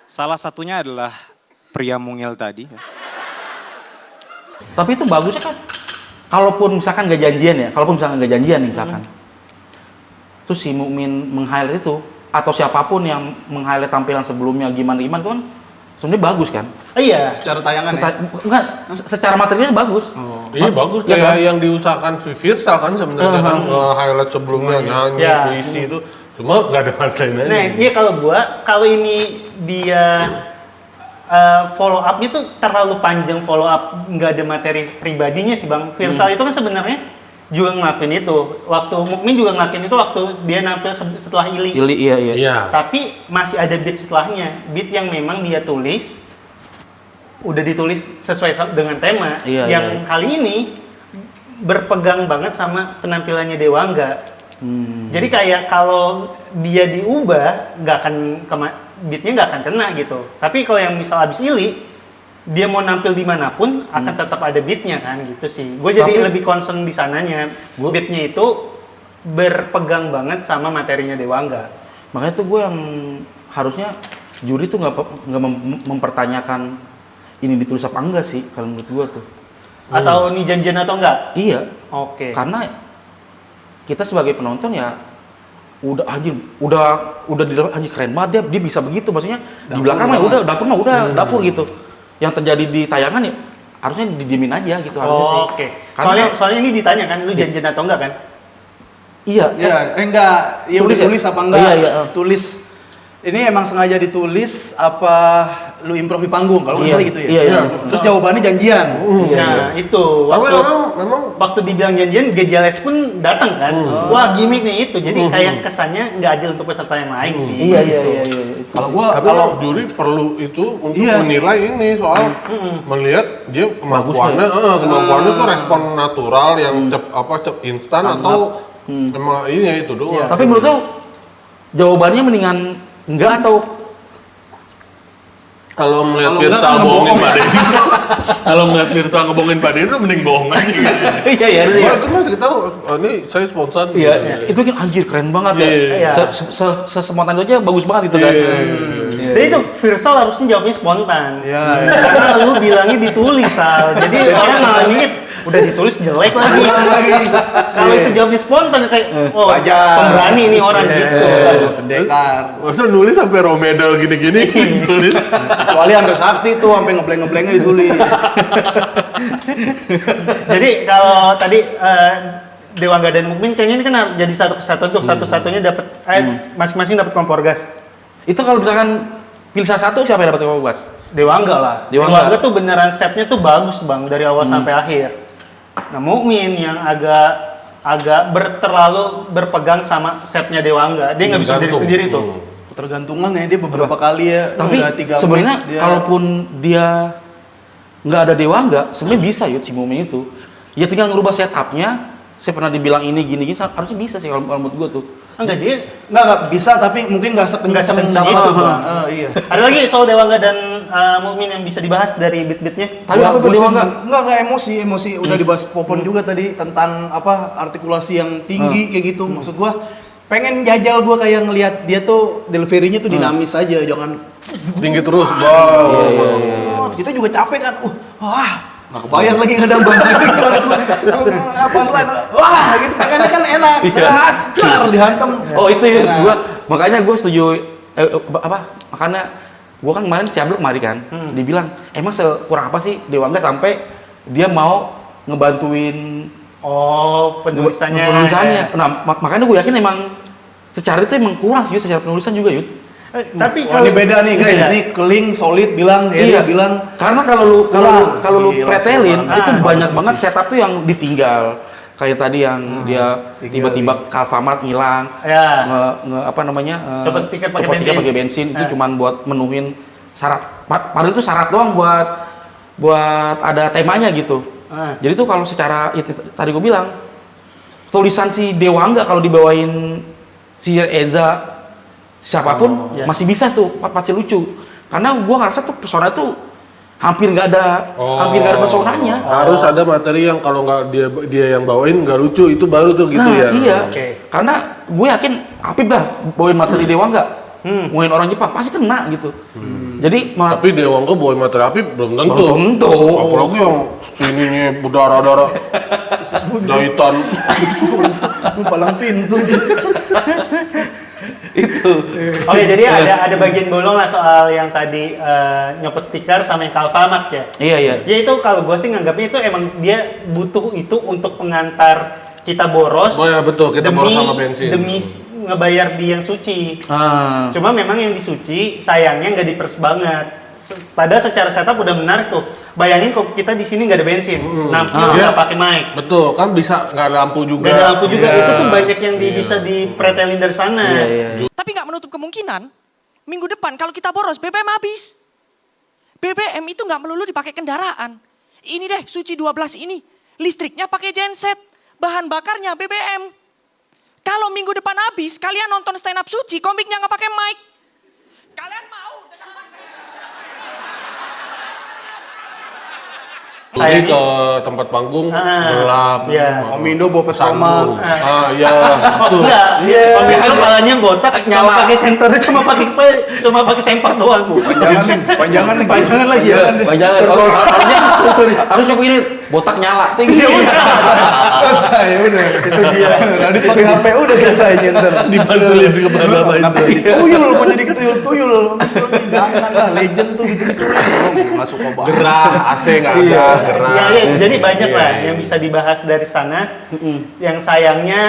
Salah satunya adalah pria mungil tadi. Tapi itu bagusnya kan, kalaupun misalkan nggak janjian ya, nih misalkan, terus si Mukmin meng-highlight itu, atau siapapun yang meng-highlight tampilan sebelumnya gimana itu kan, sebenarnya bagus kan? Iya. Secara tayangan ya. Enggak, secara materialnya bagus. Iya bagus Iya kayak kan? yang diusahakan Virsal kan sebenarnya kan highlight sebelumnya nyanyi Ya. puisi itu cuma nggak ada materi aja. Nah, iya kalau ini dia follow up-nya tuh terlalu panjang follow up, nggak ada materi pribadinya sih Bang. Virsal itu kan sebenarnya juga ngelakuin itu. Waktu Mukmin juga ngelakuin itu waktu dia nampil setelah Ili. Iya. Iya. Tapi masih ada beat setelahnya, beat yang memang dia tulis udah ditulis sesuai dengan tema. Iya, yang iya. kali ini berpegang banget sama penampilannya Dewangga. Jadi kayak kalau dia diubah nggak akan beatnya nggak akan kena gitu. Tapi kalau yang misal abis Ili, dia mau nampil dimanapun akan tetap ada beatnya kan gitu sih. Gue jadi Tapi- lebih concern di sananya. Beatnya itu berpegang banget sama materinya Dewangga. Makanya tuh gue yang harusnya juri tuh nggak mempertanyakan ini ditulis apa enggak sih kalau menurut gue tuh. Atau ini janjian atau enggak? Iya. Oke. Karena kita sebagai penonton ya udah anjir keren banget dia bisa begitu maksudnya di belakang mah udah dapur gitu. Yang terjadi di tayangan ya harusnya didiemin aja gitu harusnya sih. Oke. Karena Soalnya ini ditanya kan, lu janjian atau enggak kan? iya. Iya, enggak. Iya udah Tulis ya? tulis apa enggak? Iya. Tulis. Ini emang sengaja ditulis apa lu improv di panggung? Kalau nggak Iya. salah gitu ya. Iya. Terus jawabannya janjian. Nah, itu. Tapi Waktu, memang waktu dibilang janjian, Gejales pun datang kan. Wah, gimmick nih itu. Jadi kayak kesannya nggak adil untuk peserta yang lain sih. Iya. Kalau gua tapi kalau juri perlu itu untuk Iya. menilai ini soal melihat dia kemampuannya tuh respon natural yang instan atau emang ini itu doang. Tapi menurut lu jawabannya mendingan enggak atau Kalau ngeliat Kalau Pirsa enggak, kan ngebohongin ngebohong. Pak Denny. Kalau ngeliat Pirsa ngebohongin Pak Denny, mending bohong aja. Iya ya. Wah, itu masih tahu. Oh, ini saya sponsor. Iya, itu kan anjir keren banget ya. Iya. Sespontan itu aja bagus banget itu kan. Jadi itu Virsal harusnya jawabnya spontan. Iya. Karena lu bilangnya ditulis, Sal. Jadi orang malah inget udah ditulis jelek lagi. Kalau itu jawabnya spontan kayak oh Wajar. pemberani ini orang gitu. Pendekar. Masa nulis sampai romedal gini-gini tulis. Kecuali Andra Sakti tuh sampai ngebleng-ngeblengnya ditulis. Jadi kalau tadi Dewangga dan Mukmin kayaknya ini kan harus jadi satu kesatuan tuh, satu-satunya dapat masing-masing dapat kompor gas. Itu kalau misalkan pilih salah satu siapa yang dapat kompor gas? Dewangga lah. Dewangga. Dewangga tuh beneran setnya tuh bagus bang dari awal sampai akhir. Nah Mukmin yang agak terlalu berpegang sama setnya Dewangga, dia nggak bisa berdiri sendiri tuh. Ketergantungan ya dia beberapa kali ya. Tapi udah 3 sebenarnya match dia. kalaupun dia nggak ada Dewangga, sebenarnya bisa yuk si Mukmin itu. Ya tinggal ngerubah setupnya. Saya pernah dibilang ini gini harusnya bisa sih kalau menurut gua tuh. Enggak dia. Nggak bisa tapi mungkin nggak sekencang sekencang itu. itu, Bang. Iya. Ada lagi soal Dewangga dan Mukmin yang bisa dibahas dari beat-beatnya. Tapi apa Gua sih Dewangga? Nggak emosi udah dibahas Popon juga tadi tentang apa artikulasi yang tinggi kayak gitu. Maksud gua pengen jajal gua kayak ngelihat dia tuh delivery-nya tuh dinamis aja, jangan Tinggi terus. Wow. kita juga capek kan. Wah, nggak kebayang lagi kadang punchline. Wah, gitu pengennya kan enak. Dar dihantam. Oh itu ya, makanya gua setuju makanya gua kan kemarin si Abdul kemari kan, dibilang emang sekurang apa sih Dewangga sampai dia mau ngebantuin Oh penulisannya. Nah, makanya gue yakin emang secara itu emang kurang sih secara penulisan juga Yud. Tapi Wah, ini beda nih guys, ini Keling solid bilang, Heri bilang Karena kalau lu Gila, pretelin sumpah. itu Ah, banyak banget setup tuh yang ditinggal. Kayak tadi yang dia tiba-tiba Alfamart ngilang. Ya. Apa namanya? Copot stiker pakai copot stiker bensin. pakai bensin itu Ah. cuman buat menuhin syarat. Padahal itu syarat doang buat ada temanya gitu. Ah. Jadi tuh kalau secara tadi gue bilang tulisan si Dewangga kalau dibawain si Eza siapapun masih bisa tuh pasti lucu karena gua ngerasa tuh persona tuh hampir nggak ada personanya. Harus ada materi yang kalau nggak dia yang bawain nggak lucu itu baru tuh gitu ya. Iya. Oke. Karena gue yakin Apip lah bawain materi Dewangga bawain orang Jepang pasti kena gitu. Jadi Tapi Dewangga bawain materi api belum tentu. Belum tentu. Apalagi yang sininya berdarah-darah. Jahitan. palang pintu. Oke, jadi ada bagian bolong lah soal yang tadi nyopot stiker sama yang Alfamart ya. iya. Ya itu kalau gue sih nganggapnya itu emang dia butuh itu untuk pengantar kita boros. Oh ya betul, kita boros sama bensin. Demi ngebayar di yang suci. Ah. Cuma memang yang disuci sayangnya nggak dipers banget. Padahal secara setup udah menarik tuh. Bayangin kok kita di sini nggak ada bensin, nggak pakai mic. Betul, kan bisa nggak ada lampu juga. Nggak ada lampu juga, Iya. itu tuh banyak yang bisa dipretelin dari sana. Iya. Tapi nggak menutup kemungkinan minggu depan kalau kita boros BBM habis. BBM itu nggak melulu dipakai kendaraan. Ini deh Suci 12 ini listriknya pakai genset, bahan bakarnya BBM. Kalau minggu depan habis, kalian nonton stand up Suci, komiknya nggak pakai mic. Kalian mau? Jadi ke tempat panggung gelap. Iya. Om Indo bawa pesoma. Iya. Oh, enggak, Om Indo palanya botak, cuma pakai senternya cuma pakai sempak doang. Panjangan lagi ya. Jangan harus coba ini botak nyala. Selesai udah. Itu dia. Radit pakai HP udah selesai ntar. Dibantuin ke beberapa Ngapain itu. dituyul, mau jadi ketuyul-tuyul. Jangan lah, legend tuh gitu-gitu. Nggak suka banget. Gerah, AC nggak ada, gerah. Ya, jadi banyak Iya, lah iya. yang bisa dibahas dari sana. Yang sayangnya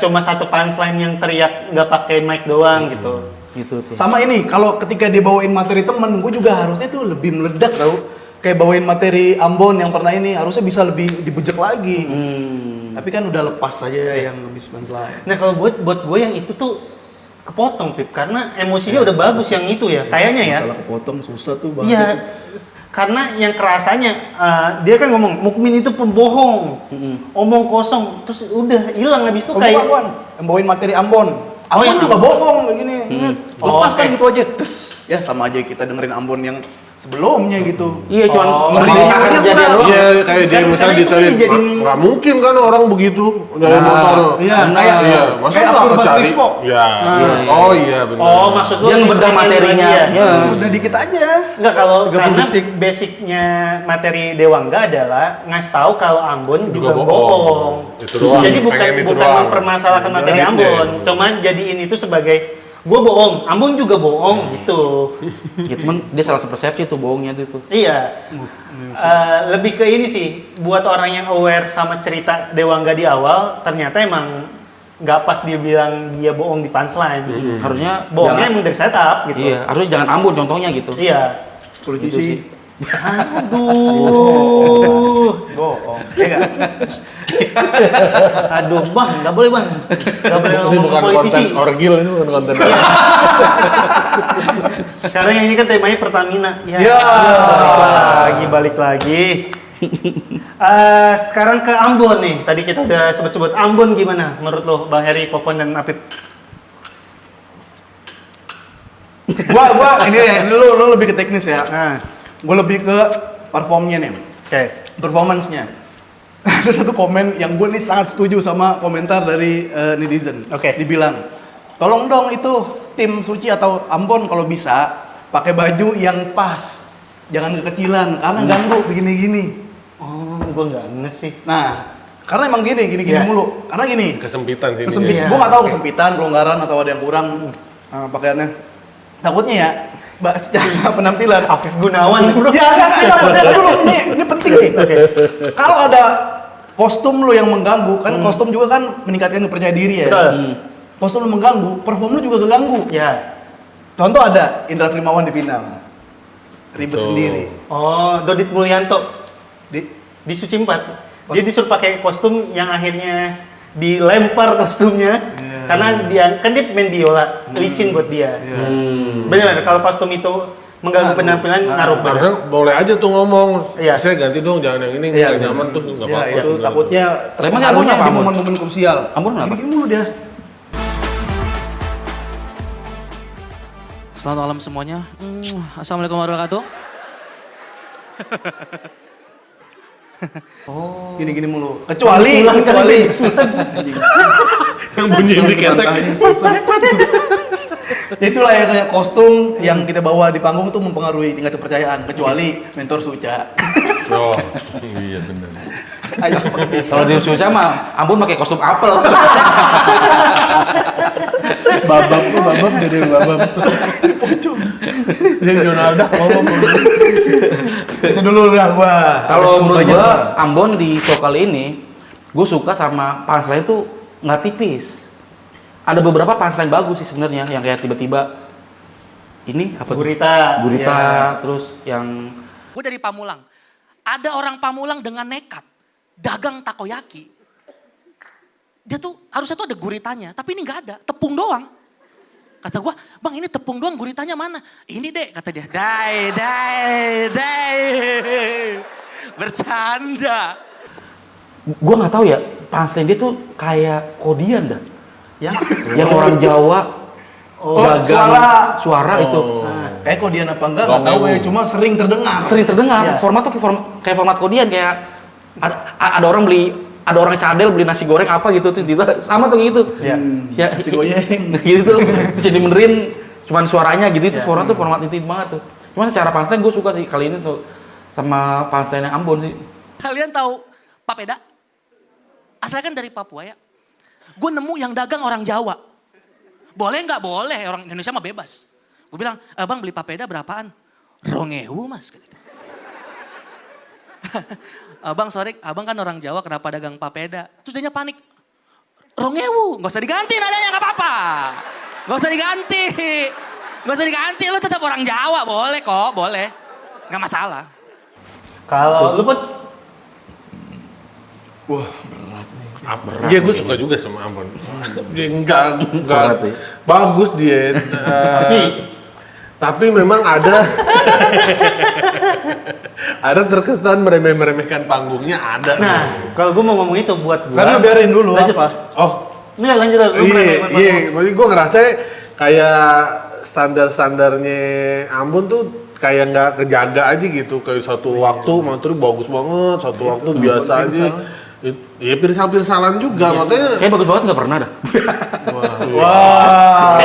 cuma satu punchline yang teriak nggak pakai mic doang gitu. Gitu tuh. Sama ini, kalau ketika dia bawain materi temen, gue juga harusnya tuh lebih meledak tau. Kayak bawain materi Ambon yang pernah ini, harusnya bisa lebih dibujek lagi. Tapi kan udah lepas aja yang lebih punchline. Nah kalau buat gue yang itu tuh kepotong Pip, karena emosinya udah bagus yang itu ya, kayaknya ya. Masalah kepotong susah tuh banget. Iya, karena yang kerasanya dia kan ngomong Mukmin itu pembohong, omong kosong, terus udah hilang habis itu kayak Yang bawain materi Ambon. Ambon juga bohong kayak gini. Lepas kan oke. gitu aja. Terus ya sama aja kita dengerin Ambon yang sebelumnya gitu. Iya, cuman merintah merintahkan aja kejadian kurang. doang. Iya, kayak dia Kan- misalnya karena itu dicari, kan dijadiin- nggak mungkin kan orang begitu dari motor. Iya, Benar. kayak Masa kayak nggak Abdur kecari? Basrismo. Iya. Iya. Oh iya benar. Oh, maksud lu Dia ngebedah intinya materinya. dia. Ya. Udah dikit aja. Enggak, kalau 30 karena detik. basicnya materi Dewangga adalah ngasih tahu kalau Ambon juga, Juga bohong. bohong. Itu doang, Jadi bukan pengen itu bukan doang. mempermasalahkan materi Iya. Ambon, cuman jadiin itu sebagai gue bohong, Ambon juga bohong gitu. Ya, cuman dia salah persepsi tuh bohongnya tuh. Iya. Lebih ke ini sih, buat orang yang aware sama cerita Dewangga di awal, ternyata emang nggak pas dia bilang dia bohong di punchline. Harusnya Bohongnya jangan- emang dari setup gitu. Iya, harusnya jangan Ambon contohnya gitu. Iya. Politisi. Aduh. Bohong. Iya nggak? Aduh, Bang, nggak boleh, Bang. Nggak boleh Ini ngomong bukan politisi. konten orgil, ini bukan konten. Sekarang yang ini kan temanya Pertamina. Ya. Balik lagi. Sekarang ke Ambon nih. Tadi kita udah sebut-sebut Ambon, gimana menurut lo, Bang Heri, Popon, dan Apip? Gua ini ya, lu lebih ke teknis ya. Nah, Gue lebih ke performnya nih. oke. Performance-nya. Ada satu komen yang gue nih sangat setuju sama komentar dari netizen. Oke. Dibilang, tolong dong itu tim Suci atau Ambon kalau bisa pakai baju yang pas, jangan kekecilan karena ganggu begini-gini. Oh, gue nggak nges sih. Nah, karena emang gini Iya. mulu. Karena gini, Kesempitan sih. kesempit. Iya. Gue nggak tahu kesempitan, kelonggaran atau ada yang kurang pakaiannya. Takutnya ya, secara penampilan. Afif Gunawan, bro. Ya, enggak dulu. Ini penting nih. Kalau ada kostum lu yang mengganggu, kan kostum juga kan meningkatkan percaya diri ya. Betul. Kostum lu mengganggu, perform lu juga keganggu. Ya. Contoh ada Indra Primawan di final. Ribet Betul. sendiri. Oh, Dodit Mulyanto Di di Suci 4. Dia disuruh pakai kostum yang akhirnya dilempar kostumnya. Iya. Karena dia kan dia main biola, licin buat dia. Benar, kalau kostum itu mengganggu penampilan ngaruh Harusnya banget. boleh aja tuh ngomong. Iya. Saya ganti dong, jangan yang ini, Iya, nggak nyaman tuh, nggak Ya, apa-apa. itu takutnya Emang terpengaruhnya Ambon di apa, Ambon? momen-momen krusial. Ambon kenapa? Gini-gini mulu dia. Selamat malam semuanya. Assalamualaikum warahmatullahi wabarakatuh. Gini-gini mulu. Kecuali Yang bunyi ini ketek. Itulah ya kayak kostum yang kita bawa di panggung itu mempengaruhi tingkat kepercayaan kecuali mentor Suca. Oh, iya benar. Ayo pakai pisau. Kalau di Susah mah Ambon pakai kostum apel. Babam dari babam. Yang Donald Duck ngomong. Itu dulu lah gua. Kalau Kostum menurut banyak. gua Ambon di show kali ini, gue suka sama punchline tuh nggak tipis. Ada beberapa punchline bagus sih sebenarnya, yang kayak tiba-tiba ini apa tuh? Gurita. Gurita, Ya. terus yang Gue dari Pamulang. Ada orang Pamulang dengan nekat dagang takoyaki. Dia tuh harusnya tuh ada guritanya, tapi ini nggak ada, tepung doang. Kata gua, bang ini tepung doang, guritanya mana? Ini deh, kata dia. Dai. Bercanda. gue nggak tahu ya, punchline dia tuh kayak kodian dah. Ya. Yang orang Jawa Oh, dagang suara. itu. Kayak kodian apa enggak nggak tahu ya, cuma sering terdengar. Sering terdengar. Iya. Format tuh kayak format kodian, kayak ada orang cadel beli nasi goreng apa gitu tuh sama tuh gitu. Iya. Ya, Nasi goyeng. gitu tuh. Terus dibenerin cuman suaranya gitu itu Iya. format tuh format itu banget tuh. Cuma secara punchline gue suka sih kali ini tuh sama punchline yang Ambon sih. Kalian tahu papeda? Asalnya kan dari Papua ya. Gue nemu yang dagang orang Jawa. Boleh nggak? Boleh. Orang Indonesia mah bebas. Gue bilang, bang beli papeda berapaan? 2.000 mas. Gitu. Abang sorry, abang kan orang Jawa kenapa dagang papeda? Terus dia panik. 2.000, nggak usah diganti nadanya nggak apa-apa. Nggak usah diganti. Nggak usah diganti, lu tetap orang Jawa. Boleh kok, boleh. Nggak masalah. Kalau lu pun Iya, gue suka juga sama Ambon. Dia enggak Berat, ya. bagus dia. Tapi memang ada terkesan meremehkan panggungnya ada. nah, kalau gue mau ngomong itu buat gua. Kan lu biarin dulu Lanjut. apa? Oh, Enggak, lanjut. Lu pernah Iya, naik iya. Maksudnya gue ngerasa kayak standar-standarnya Ambon tuh kayak nggak kejaga aja gitu. Kayak satu waktu materi bagus banget, satu waktu biasa aja. Iya, pirsal-pirsalan juga, makanya. Kayak bagus banget nggak pernah dah. Wah.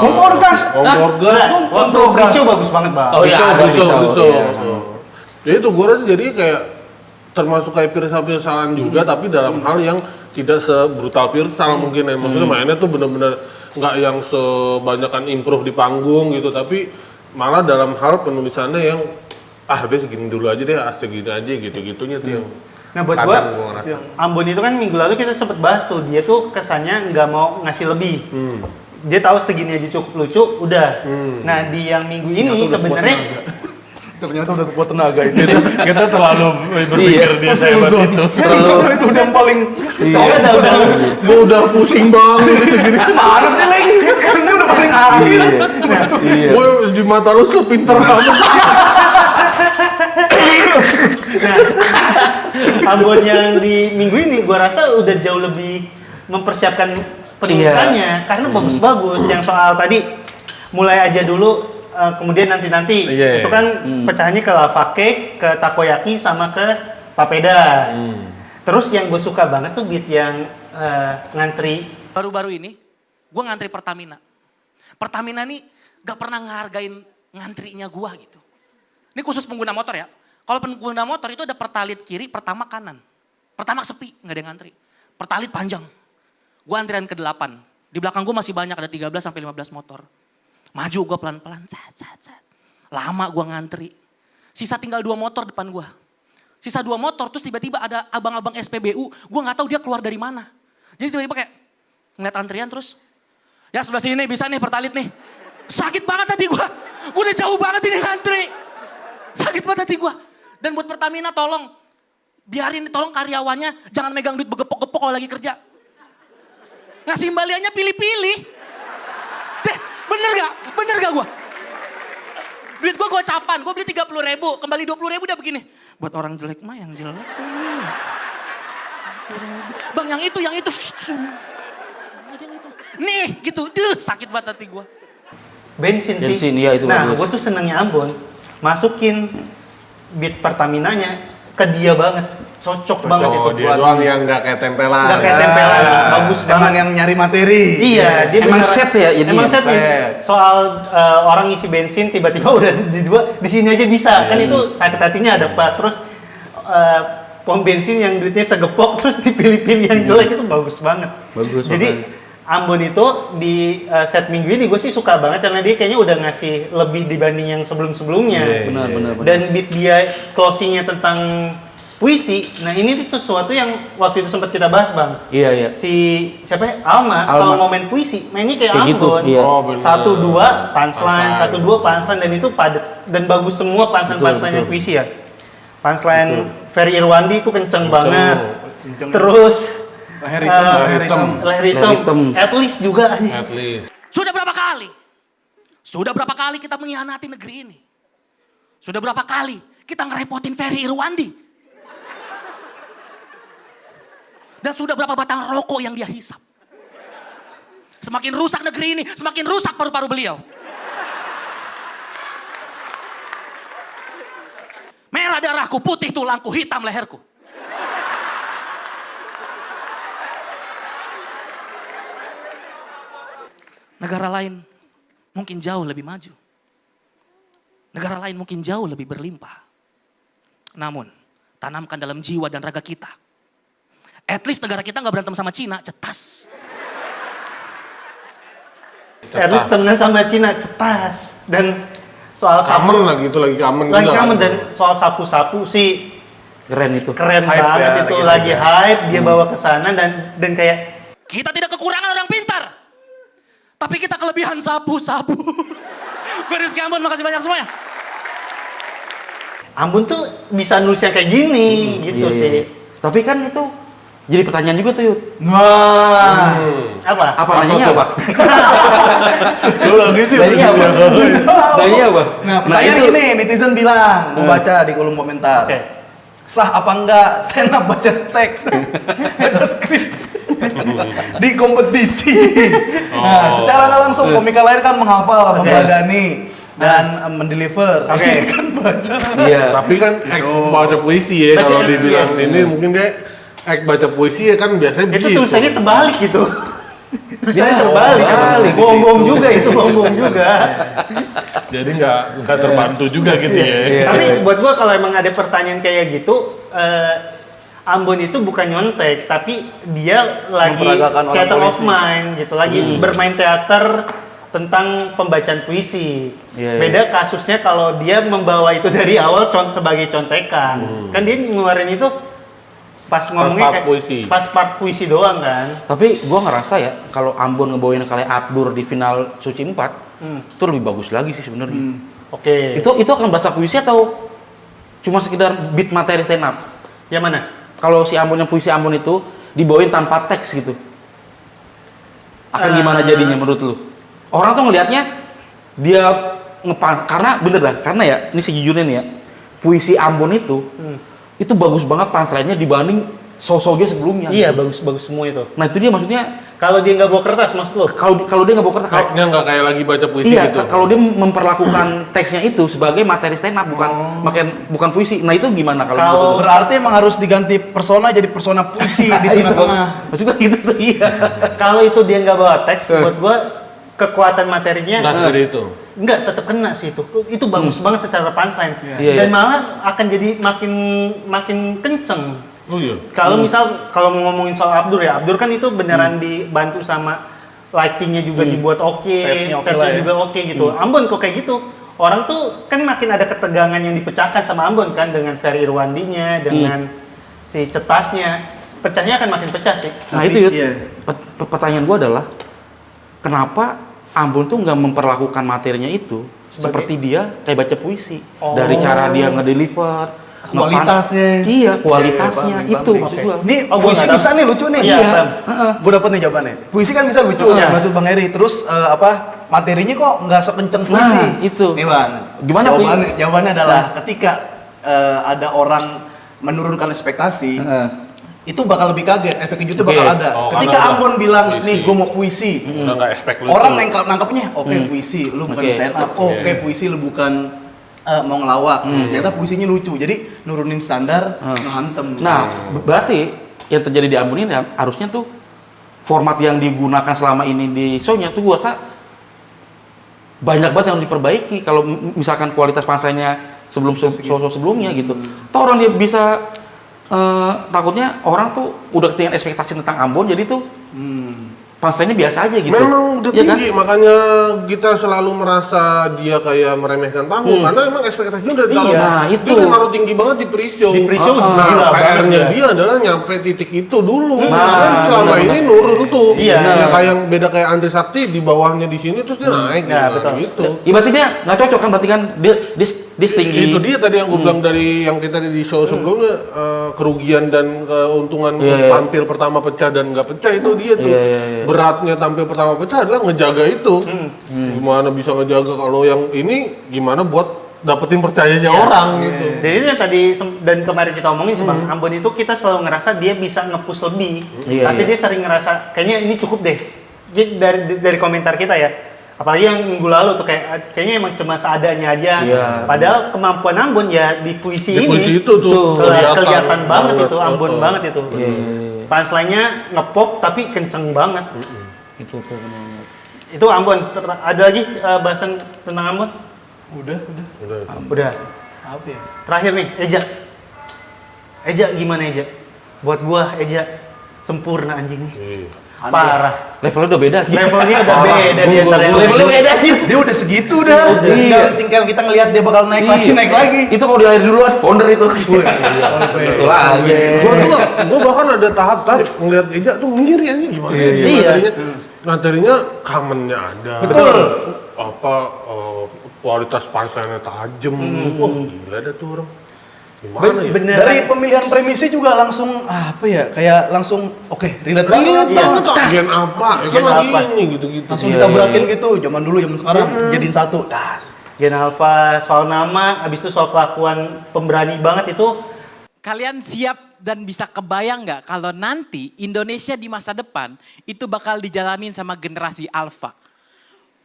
Kompor gas. Kompor gas. Waktu show bagus banget, Bang. Oh iya, ada Bisa. iya. Jadi itu gue rasa jadi kayak termasuk kayak pirsal-pirsalan juga, tapi dalam hal yang tidak sebrutal pirsal mungkin ya. Maksudnya mainnya tuh bener-bener nggak yang sebanyakan improve di panggung gitu, tapi malah dalam hal penulisannya yang deh segini dulu aja deh, segini aja gitu-gitunya tuh yang Nah buat kadang gua, ngerasa. Ambon itu kan minggu lalu kita sempet bahas tuh, dia tuh kesannya nggak mau ngasih lebih. Dia tahu segini aja cukup lucu, udah. Nah di yang minggu ini sebenarnya Ternyata udah sekuat tenaga ini. Kita terlalu berpikir dia sehebat itu. Itu udah yang paling. udah. Gue udah pusing banget segini. Mana sih lagi? Ini udah paling akhir. Gue di mata lu sepinter kamu. Ambon yang di minggu ini gua rasa udah jauh lebih mempersiapkan penulisannya karena bagus-bagus. Yang soal tadi mulai aja dulu, kemudian nanti Iya. itu kan pecahannya ke lava cake, ke takoyaki sama ke papeda. Terus yang gue suka banget tuh beat yang ngantri. Baru-baru ini, gue ngantri Pertamina. Pertamina nih gak pernah ngehargain ngantrinya gue gitu. Ini khusus pengguna motor ya. Kalau pengguna motor itu ada pertalit kiri, pertama kanan. Pertama sepi, gak ada yang ngantri. Pertalit panjang. Gue antrian ke-8. Di belakang gue masih banyak, ada 13 sampai 15 motor. Maju gue pelan-pelan, lama gue ngantri. Sisa tinggal 2 motor depan gue. Sisa 2 motor, terus tiba-tiba ada abang-abang SPBU, gue gak tahu dia keluar dari mana. Jadi tiba-tiba kayak ngeliat antrian terus, ya sebelah sini nih bisa nih pertalit nih. Sakit banget hati gue udah jauh banget ini ngantri. Sakit banget hati gue. Dan buat Pertamina tolong, biarin tolong karyawannya jangan megang duit begepok-gepok kalau lagi kerja. Ngasih kembaliannya pilih-pilih. Deh, bener gak gue? Duit gue capan, gue beli 30.000, kembali 20.000 udah begini. Buat orang jelek mah yang jelek. Bang yang itu. Nih gitu, sakit banget hati gue. Bensin sih. Bensin, iya, itu nah, bagus. gue tuh senengnya Ambon masukin beat Pertaminanya ke dia banget. Cocok banget itu. Oh, dia doang yang nggak kayak tempelan. Nggak kayak tempelan, bagus Emang banget. yang nyari materi. Iya, dia Emang beneran- set ya ini Emang ya? set nih. Set. Soal orang ngisi bensin tiba-tiba udah di sini aja bisa. Kan itu sakit hatinya ada Pak. Terus pom bensin yang duitnya segepok terus dipilih-pilih yang jelek itu bagus banget. Bagus Jadi banget. Ambon itu di set minggu ini gue sih suka banget karena dia kayaknya udah ngasih lebih dibanding yang sebelum-sebelumnya. Benar. Dan beat dia closingnya tentang puisi. Nah ini tuh sesuatu yang waktu itu sempat kita bahas Bang. Iya. Si siapa ya? Alma, kalau mau main puisi mainnya kayak Kayak gitu, Ambon. iya. Oh, bener. 1-2 punchline, Punchline. 1-2 punchline dan itu padat dan bagus semua punchline yang Betul. puisi ya. Punchline Ferry Irwandi itu kenceng banget. Kenceng. Terus Leher hitam, eh, leher hitam. leher hitam. Leher hitam. At least juga aja. At least. Sudah berapa kali kita mengkhianati negeri ini? Sudah berapa kali kita ngerepotin Ferry Irwandi? Dan sudah berapa batang rokok yang dia hisap? Semakin rusak negeri ini, semakin rusak paru-paru beliau. Merah darahku, putih tulangku, hitam leherku. Negara lain mungkin jauh lebih maju. Negara lain mungkin jauh lebih berlimpah. Namun, tanamkan dalam jiwa dan raga kita. At least negara kita nggak berantem sama Cina, cetas. At least temenan sama Cina cetas. Dan soal Kamen lagi itu lagi kamen lagi juga. kamen dan soal sapu-sapu sih Keren itu. keren Hype banget ya, itu lagi lagi hype hype dia bawa ke sana dan kayak Kita tidak kekurangan orang pintar. Tapi kita kelebihan sapu-sapu. Gue Rizky Ambon, makasih banyak semuanya. Ambon tuh bisa nulis yang kayak gini gitu Iya. sih. Tapi kan itu jadi pertanyaan juga tuh Yud. Wah. Apa? Apa nanyanya apa? Lu lagi sih. Nanyanya apa? Nanyanya apa? Nah, pertanyaan itu- gini, netizen bilang, gue baca di kolom komentar. Oke. Sah apa enggak stand up baca teks? Baca skrip. di kompetisi. Nah, secara nggak langsung komika lain kan menghafal, membadani dan mendeliver. Oke. Ini kan baca. Iya. Tapi kan baca puisi ya kalau dibilang ini mungkin dia baca puisi ya kan biasanya Itu begitu. tulisannya terbalik gitu. Tulisannya Ya, terbalik. jangan sih, Bohong juga itu, bohong juga. Jadi nggak terbantu juga gitu ya. Iya. Tapi buat gua kalau emang ada pertanyaan kayak gitu, Ambon itu bukan nyontek, tapi dia lagi Memperagakan orang theater of polisi. mind gitu, lagi bermain teater tentang pembacaan puisi. Iya, iya. Beda kasusnya kalau dia membawa itu dari awal sebagai contekan. Kan dia ngeluarin itu pas ngomongnya part puisi. pas part puisi doang kan. Tapi gua ngerasa ya kalau Ambon ngebawain kayak Abdur di final Suci 4 itu lebih bagus lagi sih sebenarnya. Oke. Itu akan bahasa puisi atau cuma sekedar beat materi stand up? Yang mana? Kalau si Ambon yang puisi Ambon itu dibawain tanpa teks gitu. Akan gimana jadinya menurut lu? Orang tuh ngelihatnya dia karena bener dah, karena ya ini sejujurnya nih ya, puisi Ambon itu bagus banget punchline-nya dibanding sosoknya sebelumnya. Iya, bagus-bagus semua itu. Nah itu dia maksudnya Kalau dia nggak bawa kertas, maksud lo? kalau dia nggak bawa kertas, Teksnya nggak kayak lagi baca puisi iya, gitu. kalau dia memperlakukan teksnya itu sebagai materi stand up bukan puisi. Nah itu gimana kalau Kalau- menurut lu? Berarti emang harus diganti persona jadi persona puisi di tengah-tengah. Maksudnya gitu tuh iya. Kalau itu dia nggak bawa teks, buat gua kekuatan materinya Nggak segede itu. nggak tetap kena sih itu. Itu bagus banget secara punchline. Iya, Dan iya. malah akan jadi makin kenceng. Oh iya. Kalau misal kalau mau ngomongin soal Abdur ya, Abdur kan itu beneran dibantu sama lightingnya juga dibuat oke, Setnya oke setnya lah ya. juga oke gitu. Ambon kok kayak gitu. Orang tuh kan makin ada ketegangan yang dipecahkan sama Ambon kan dengan Ferry Irwandinya, dengan si cetasnya. Pecahnya akan makin pecah sih. Nah Tapi, itu Yud. iya. Pertanyaan gua adalah kenapa Ambon tuh nggak memperlakukan materinya itu seperti dia kayak baca puisi Oh. dari cara dia ngedeliver Kualitasnya. iya kualitasnya Iya, itu paham, maksud oke. gua. Nih Oh, gua puisi nggak bisa tahu. nih lucu nih. Iya, Bang. Gue dapet nih jawabannya. Puisi kan bisa lucu, Iya. maksud Bang Heri. Terus materinya kok nggak sekenceng puisi? Nah, itu. Nih Bang. Gimana, Jawabannya adalah ketika ada orang menurunkan ekspektasi, itu bakal lebih kaget. Efek kejutnya Oke. bakal ada. Oh, Ketika karena Ambon bilang, puisi. nih gue mau puisi. Udah nggak expect lu. Orang nangkepnya, oke puisi, lu bukan Oke. stand up. Oke puisi, lu bukan mau ngelawak. Ternyata puisinya lucu. Jadi nurunin standar, ngehantem. Nah berarti yang terjadi di Ambon ini harusnya tuh format yang digunakan selama ini di show-nya tuh gua rasa banyak banget yang diperbaiki kalau misalkan kualitas pansanya sebelum show sebelumnya gitu. Toh orang dia bisa takutnya orang tuh udah ketinggian ekspektasi tentang Ambon jadi tuh pansanya biasa aja gitu. Memang udah Iya kan? tinggi, makanya kita selalu merasa dia kayak meremehkan panggung karena emang ekspektasinya udah Iya, nah, itu. Dia udah naruh tinggi banget di pre-show. Di pre-show Nah, gila PR-nya banget ya. dia adalah nyampe titik itu dulu. Nah, Karena selama benar, ini nurun tuh. Iya. Ya, kayak yang beda kayak Andri Sakti di bawahnya di sini terus dia naik Ya, gitu. betul. Gitu. Ya, berarti dia nggak cocok kan berarti kan dia setinggi. Itu dia tadi yang gue bilang dari yang kita di show sebelumnya kerugian dan keuntungan Iya, iya. tampil pertama pecah dan nggak pecah itu dia tuh. Iya, iya, iya. Beratnya tampil pertama pecah adalah ngejaga itu. Gimana bisa ngejaga kalau yang ini gimana buat dapetin percayanya orang gitu. Jadi itu yang tadi dan kemarin kita omongin sih Bang, Ambon itu kita selalu ngerasa dia bisa nge-push lebih. Iya, Tapi iya. dia sering ngerasa kayaknya ini cukup deh. Jadi dari komentar kita ya. Apalagi yang minggu lalu tuh kayaknya emang cuma seadanya aja. Iya. Padahal kemampuan Ambon ya di puisi Di ini puisi itu tuh kelihatan banget itu, Ambon Betul. banget itu. Iya, iya, iya. Punchline-nya ngepop tapi kenceng banget. Itu benar. Itu Ambon. Ada lagi bahasan tentang Ambon? Udah. Udah. Apa ya? Terakhir nih, Eja. Eja gimana Eja? Buat gua Eja sempurna anjing nih. Parah. Levelnya udah beda. Levelnya udah beda di antara yang Levelnya lain. beda sih. Dia udah segitu dah. Tinggal kita ngelihat dia bakal naik lagi, Iya. naik lagi. Itu kalau di akhir duluan founder itu. Betul lagi. Gua bahkan ada tahap ngeliat Eja tuh ngiri aja gimana dia Iya. materinya. Materinya kamennya ada. Betul. Apa kualitas punchline-nya tajam. Wah, gila dah tuh orang. Gimana ya? Bener. Dari pemilihan premisnya juga langsung apa ya? Kayak langsung oke, relate Relate banget. banget Tas. bagian apa? Ya kan Gen lagi apa? ini gitu-gitu. Langsung Iya, ditabrakin gitu. Zaman dulu, zaman sekarang jadiin satu. Das. Gen Alpha soal nama, habis itu soal kelakuan pemberani banget itu. Kalian siap dan bisa kebayang nggak kalau nanti Indonesia di masa depan itu bakal dijalanin sama generasi alfa.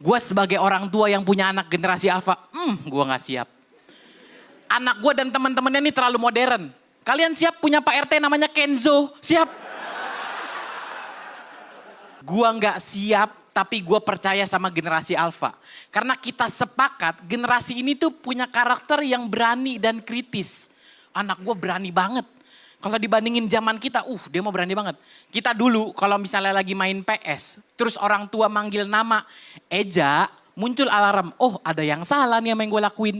Gue sebagai orang tua yang punya anak generasi alfa, gue nggak siap. Anak gue dan teman-temannya ini terlalu modern. Kalian siap punya Pak RT namanya Kenzo? Siap? Gue nggak siap, tapi gue percaya sama generasi alfa. Karena kita sepakat generasi ini tuh punya karakter yang berani dan kritis. Anak gue berani banget. Kalau dibandingin zaman kita, dia mau berani banget. Kita dulu kalau misalnya lagi main PS, terus orang tua manggil nama Eja, muncul alarm. Oh, ada yang salah nih sama yang gue lakuin.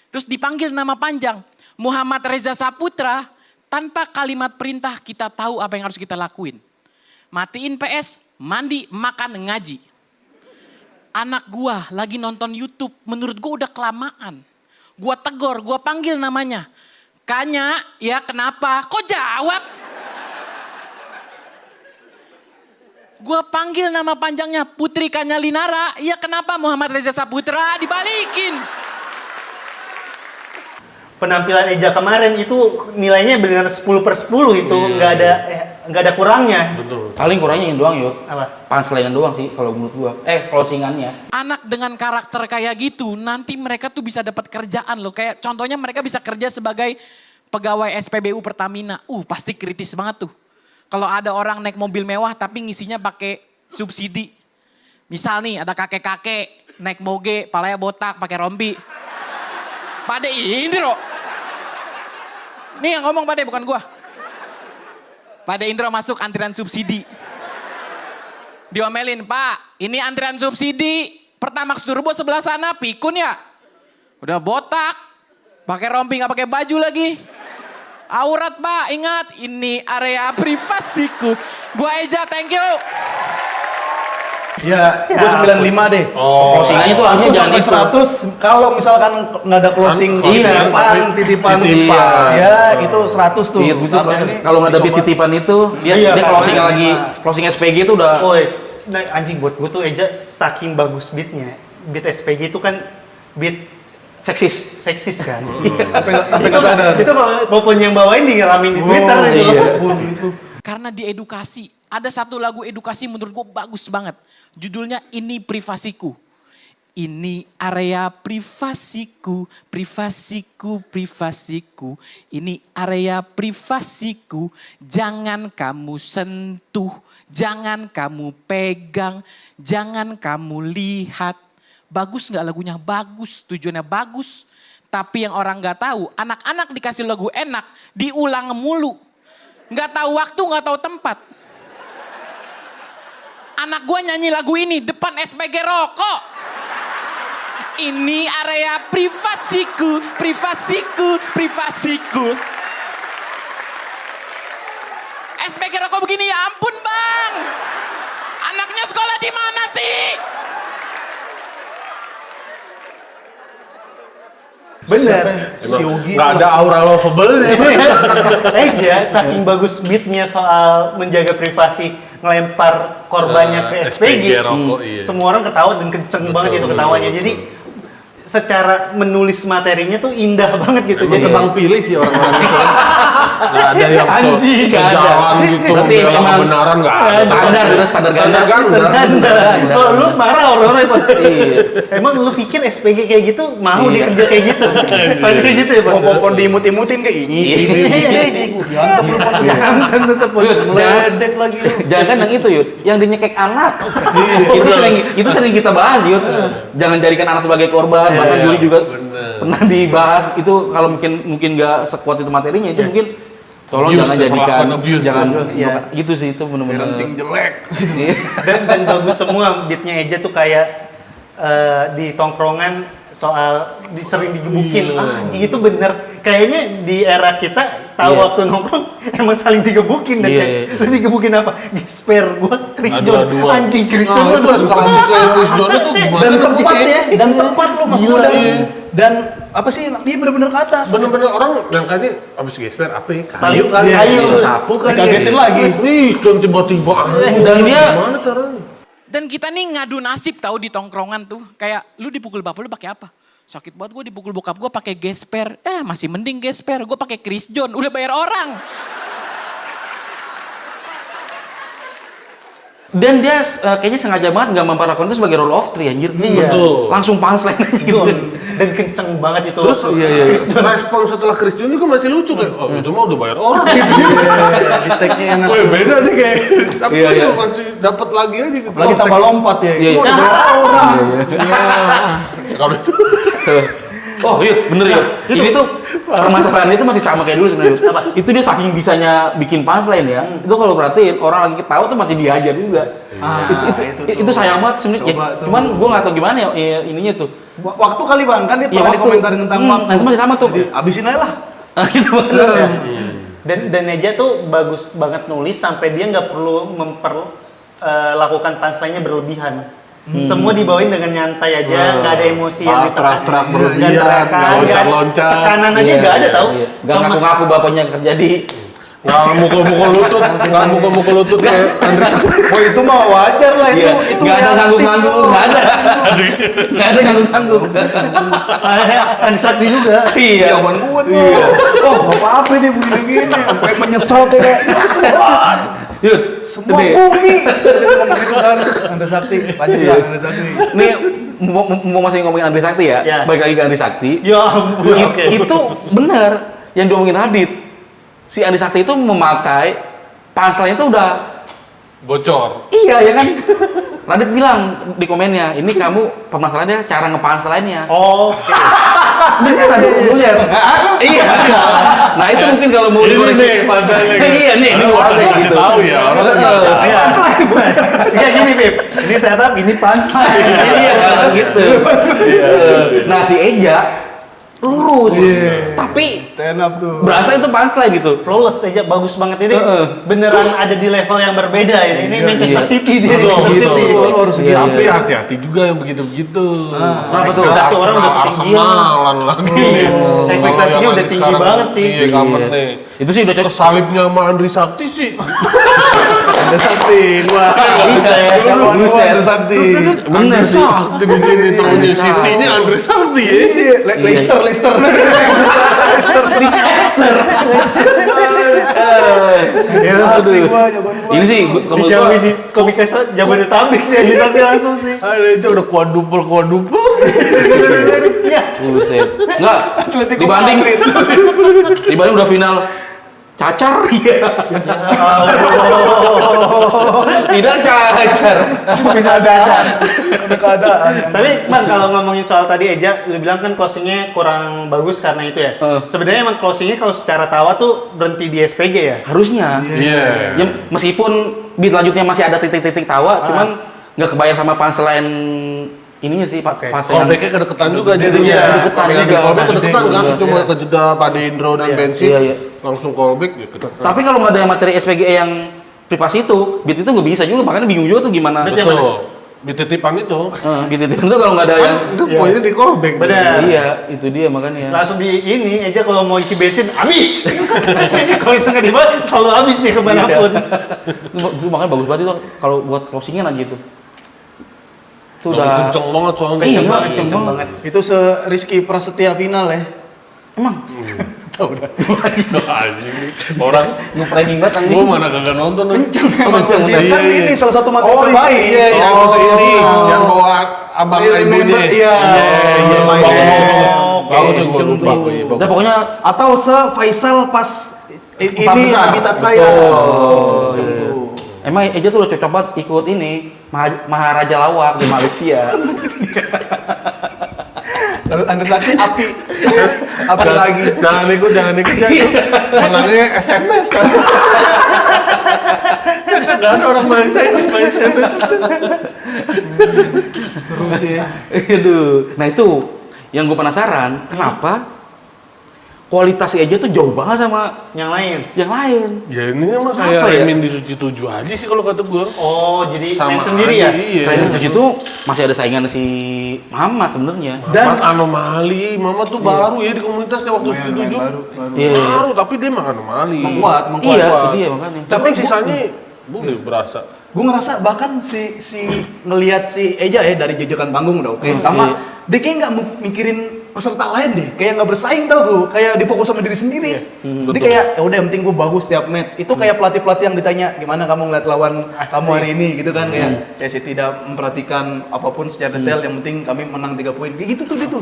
Terus dipanggil nama panjang, Muhammad Reza Saputra, tanpa kalimat perintah kita tahu apa yang harus kita lakuin. Matiin PS, mandi, makan, ngaji. Anak gue lagi nonton YouTube, menurut gue udah kelamaan. Gue tegor, gue panggil namanya. Kanya, ya kenapa? Kok jawab? Gue panggil nama panjangnya Putri Kanya Linara. Ya kenapa Muhammad Reza Saputra? Dibalikin. Penampilan Eja kemarin itu nilainya benar 10/10 itu, nggak ada kurangnya. Betul. Paling kurangnya yang doang Yud. Apa? Punchline doang sih kalau menurut gua. Closingannya. Anak dengan karakter kayak gitu, nanti mereka tuh bisa dapat kerjaan loh. Kayak contohnya mereka bisa kerja sebagai pegawai SPBU Pertamina. Pasti kritis banget tuh. Kalau ada orang naik mobil mewah tapi ngisinya pakai subsidi. Misal nih ada kakek-kakek naik moge, palanya botak, pakai rompi. Pade Indro. Nih yang ngomong Pade bukan gua. Pade Indro masuk antrian subsidi. Diomelin, Pak, ini antrian subsidi. Pertamax Turbo sebelah sana, pikun ya. Udah botak, pakai rompi nggak pakai baju lagi. Aurat Pak, ingat ini area privasiku. Gua Eja, thank you. Ya, gue 95 deh. Closingannya tuh akhirnya 1 jangan sampai itu. 100, kalau misalkan nggak ada closing, titipan. Ya, itu 100 tuh. Iya, gitu. Karena ini Kalau nggak ada beat dicoba. titipan itu, dia closing lagi, closing SPG itu udah. Nah, anjing buat gue tuh Eja saking bagus beatnya. Beat SPG itu kan beat seksis kan. Tapi nggak sadar. Itu popon yang bawain ngeramin di Twitter itu. Karena di edukasi, ada satu lagu edukasi menurut gue bagus banget. Judulnya Ini Privasiku. Ini area privasiku, privasiku. Ini area privasiku, jangan kamu sentuh, jangan kamu pegang, jangan kamu lihat. Bagus nggak lagunya? Bagus, tujuannya bagus. Tapi yang orang nggak tahu, anak-anak dikasih lagu enak, diulang mulu. Nggak tahu waktu, nggak tahu tempat. Anak gue nyanyi lagu ini depan SPG rokok. Ini area privasiku. SPG rokok begini, ya ampun bang. Anaknya sekolah di mana sih? Bener. Si Yogi. Nggak ada aura lovable nih. Eja saking bagus beatnya soal menjaga privasi, ngelempar korbannya ke SPG. rokok, iya. Semua orang ketawa dan kenceng banget gitu ketawanya. Jadi secara menulis materinya tuh indah banget gitu. Emang Jadi tebang pilih sih orang-orang itu. Nggak ada yang Anjing, nggak ada. jalan gitu. Berarti Membela emang kebenaran nggak ada. Standar ganda. Ganda. Kalau lu marah orang-orang itu. Emang lu pikir SPG kayak gitu mau dia kerja kayak gitu? Pasti kayak gitu ya, Pak. Popon diimut-imutin kayak ini. Diantem lu potong. Kan tetep Meledek lagi lu. Jangan yang itu Yud, yang dinyekek anak. itu sering kita bahas Yud. Jangan jadikan anak sebagai korban. Bahkan Juli juga pernah dibahas itu kalau mungkin nggak sekuat itu materinya itu mungkin tolong Abuse, jangan jadikan perlakuan abuse. jangan Iya. gitu sih itu benar-benar. Parenting jelek. dan bagus semua beatnya Eja tuh kayak di tongkrongan soal sering digebukin. Anjing itu bener. Kayaknya di era kita tahu Iya. waktu nongkrong emang saling digebukin dan Iya, Cek. iya. Lu digebukin apa? Gesper gua Chris John. Adu-aduan. Anjing Chris Nah, John. itu sekarang kayak Chris John itu gimana? Dan tuh? tepat ya, dan tepat lu Mas Gila, Bro. iya. Dan apa sih dia bener-bener ke atas. Bener-bener orang nyangkanya abis gesper apa ya? Kayu Paling- kali, kayu. sapu kali. Dikagetin lagi. Chris John tiba-tiba. Dan dia- gimana caranya? Dan kita nih ngadu nasib tahu di tongkrongan tuh. Kayak lu dipukul bapak lu pakai apa? Sakit banget gue dipukul bokap gue pakai gesper. Masih mending gesper. Gue pakai Chris John. Udah bayar orang. Dan dia kayaknya sengaja banget nggak memperlakukan itu sebagai role of three anjir. Iya. Betul. Langsung punchline aja gitu. Dan kenceng banget itu. Terus Iya. respon setelah Chris John juga masih lucu kan. Oh, itu mah udah bayar orang gitu. Di tag-nya enak. Wah, beda nih kayak. Tapi Iya, iya. masih dapat lagi aja gitu. Lagi tambah lompat ya. Iya, Itu iya. udah bayar orang. Kalau itu Oh iya, bener ya. Ini tuh permasalahan itu masih sama kayak dulu sebenarnya. Itu dia saking bisanya bikin punchline ya. Itu kalau perhatiin orang lagi ketawa tuh masih dihajar juga. Itu sayang banget sebenarnya. Ya, Coba tuh. cuman gua nggak tahu gimana ya ininya tuh. Waktu kali bang, kan dia Iya, pernah waktu. dikomentarin tentang waktu. Nah, itu masih sama tuh. Jadi, abisin aja lah. Gitu banget. Iya. Dan Eja tuh bagus banget nulis sampai dia nggak perlu lakukan punchline-nya berlebihan. Semua dibawain dengan nyantai aja, nggak ada emosi yang terak-terak nggak berlebihan, teriakan, nggak loncat-loncat. tekanan aja nggak ada tau. Iya. Nggak ngaku-ngaku bapaknya terjadi. nggak mukul-mukul lutut kayak Andri Sakti. Oh itu mah wajar lah itu. Iya. Itu Nggak ada realistik nanggung-nanggung, tuh. nggak ada. Nggak ada nanggung-nanggung. Andi Sakti juga. Iya. Jawaban gua tuh. Oh apa dia begini-gini. Sampai menyesal kayak. Yud, Semua gede. bumi. Ngomong gitu kan. Anda Sakti. Lanjut Iya. lah Anda Sakti. Nih, mau masih ngomongin Andri Sakti ya? Ya. Balik lagi ke Andri Sakti. Ya ampun. Oke. Itu benar yang diomongin Radit. Si Andri Sakti itu memakai punchline itu udah Bocor. iya ya kan. Radit bilang di komennya, ini kamu permasalahannya cara nge-punchline-nya. Oh, oke. Beneran, bener. Iya. Nah itu mungkin kalau mau Ini dikoreksi. nih punchline-nya. Iya nih, ini Orang punchline kasih gitu. tahu ya. Orang Iya. Iya gini Bib, ini setup, ini punchline. Iya, gitu. Nah si Eja lurus, tapi Stand up tuh. berasa itu punchline gitu. Flawless aja, bagus banget ini. Beneran ada di level yang berbeda ini. Ini Manchester Iya. City dia, Betul, Manchester betul. City. Lo harus Iya, Tapi iya. hati-hati juga yang begitu-begitu. Kenapa tuh? Ekspektasi orang udah ketinggian. Arsenalan lagi. Ekspektasinya udah tinggi banget sih. Iya, gampang Iya. nih. Itu sih udah cocok. Kesalipnya sama Andri Sakti sih. Anda Sakti. Wah. Buset. Jagoan gua Buset. Anda Sakti. Bener Andri sih. Sakti di sini tahunya City-nya Andri Sakti ya. Iya, Leicester. Manchester. Sakti gua, jagoan gua. Ini sih kalau menurut Dijauhin gua di komik kesel, Jabodetabek sih Andi Sakti langsung sih. Ada itu udah quadruple. Iya. buset. Enggak. Atletico Dibanding Madrid. dibanding udah final cacar iya. Tidak cacar. Keadaan. Tapi Bang, kalau ngomongin soal tadi Eja, lu bilang kan closingnya kurang bagus karena itu ya. Sebenarnya emang closingnya kalau secara tawa tuh berhenti di SPG ya. Harusnya. Iya. Ya, meskipun beat lanjutnya masih ada titik-titik tawa, cuman nggak kebayar sama punchline ininya sih Pak. Oke. Punchline. Callback-nya kedeketan juga jadinya. Iya, kedeketan Kalau yang di juga. callback kedeketan kan, Iya. cuma kejeda pada Indro dan Iya. bensin, Iya, iya. langsung callback ya kedeketan. Tapi kalau nggak ada materi SPGE yang privasi itu, beat itu nggak bisa juga, makanya bingung juga tuh gimana. Betul. Betul. Di titipan itu, Beat itu kalau nggak ada yang kan itu poinnya di callback. Benar. iya, itu dia makanya. Langsung di ini Eja kalau mau isi bensin habis. Kalau itu nggak dibuat selalu habis nih kemanapun. Itu makanya bagus banget itu kalau buat closingan aja itu. Itu Udah udah kenceng banget soalnya. Iya, banget, kenceng kenceng banget. banget. Itu se-Rizky Prasetya final ya. Emang Anjing. Orang nge-framing banget anjing. gua mana kagak nonton. Kenceng emang. kenceng. Dia kan Iya, iya. ini salah satu materi Oh terbaik. iya, yang ini, yang bawa abang Iya, ibunya. iya. Iya. Main. Bagus ya gua Kenceng lupa. tuh. Iya, bagus. Udah pokoknya Atau se-Faisal pas ini besar. habitat saya. Oh, Kenceng iya. tuh. emang Eja tuh udah cocok banget ikut ini Maharaja Lawak di Malaysia. Lalu Anda Sakti api. Api lagi. Jangan ikut ya. Menangnya SMS kan. Gak ada orang Malaysia yang main SMS. Seru sih. Aduh. Nah itu yang gue penasaran, kenapa kualitas si Eja tuh jauh banget sama Yang lain. yang lain. Ya ini mah Apa kayak ya? Remin di Suci 7 aja sih kalau kata gua. Oh, jadi Sama main sendiri aja, ya? Iya. Keren di situ masih ada saingan si Muhammad sebenarnya. Dan anomali, Mama tuh baru ya di komunitasnya waktu Suci 7. Baru. Iya. Baru, tapi dia mah anomali. Mengkuat. Iya, itu dia makanya. Tapi sisanya boleh berasa. Gue ngerasa bahkan si ngelihat si Eja ya dari jajakan panggung udah oke. Sama dia kayak nggak mikirin peserta lain deh, kayak nggak bersaing tau tuh, kayak difokus sama diri sendiri. Jadi kayak ya udah yang penting gue bagus tiap match. Itu kayak pelatih-pelatih yang ditanya gimana kamu ngeliat lawan kamu hari ini gitu kan, kayak saya sih tidak memperhatikan apapun secara detail, yang penting kami menang 3 poin. Kayak gitu tuh dia tuh.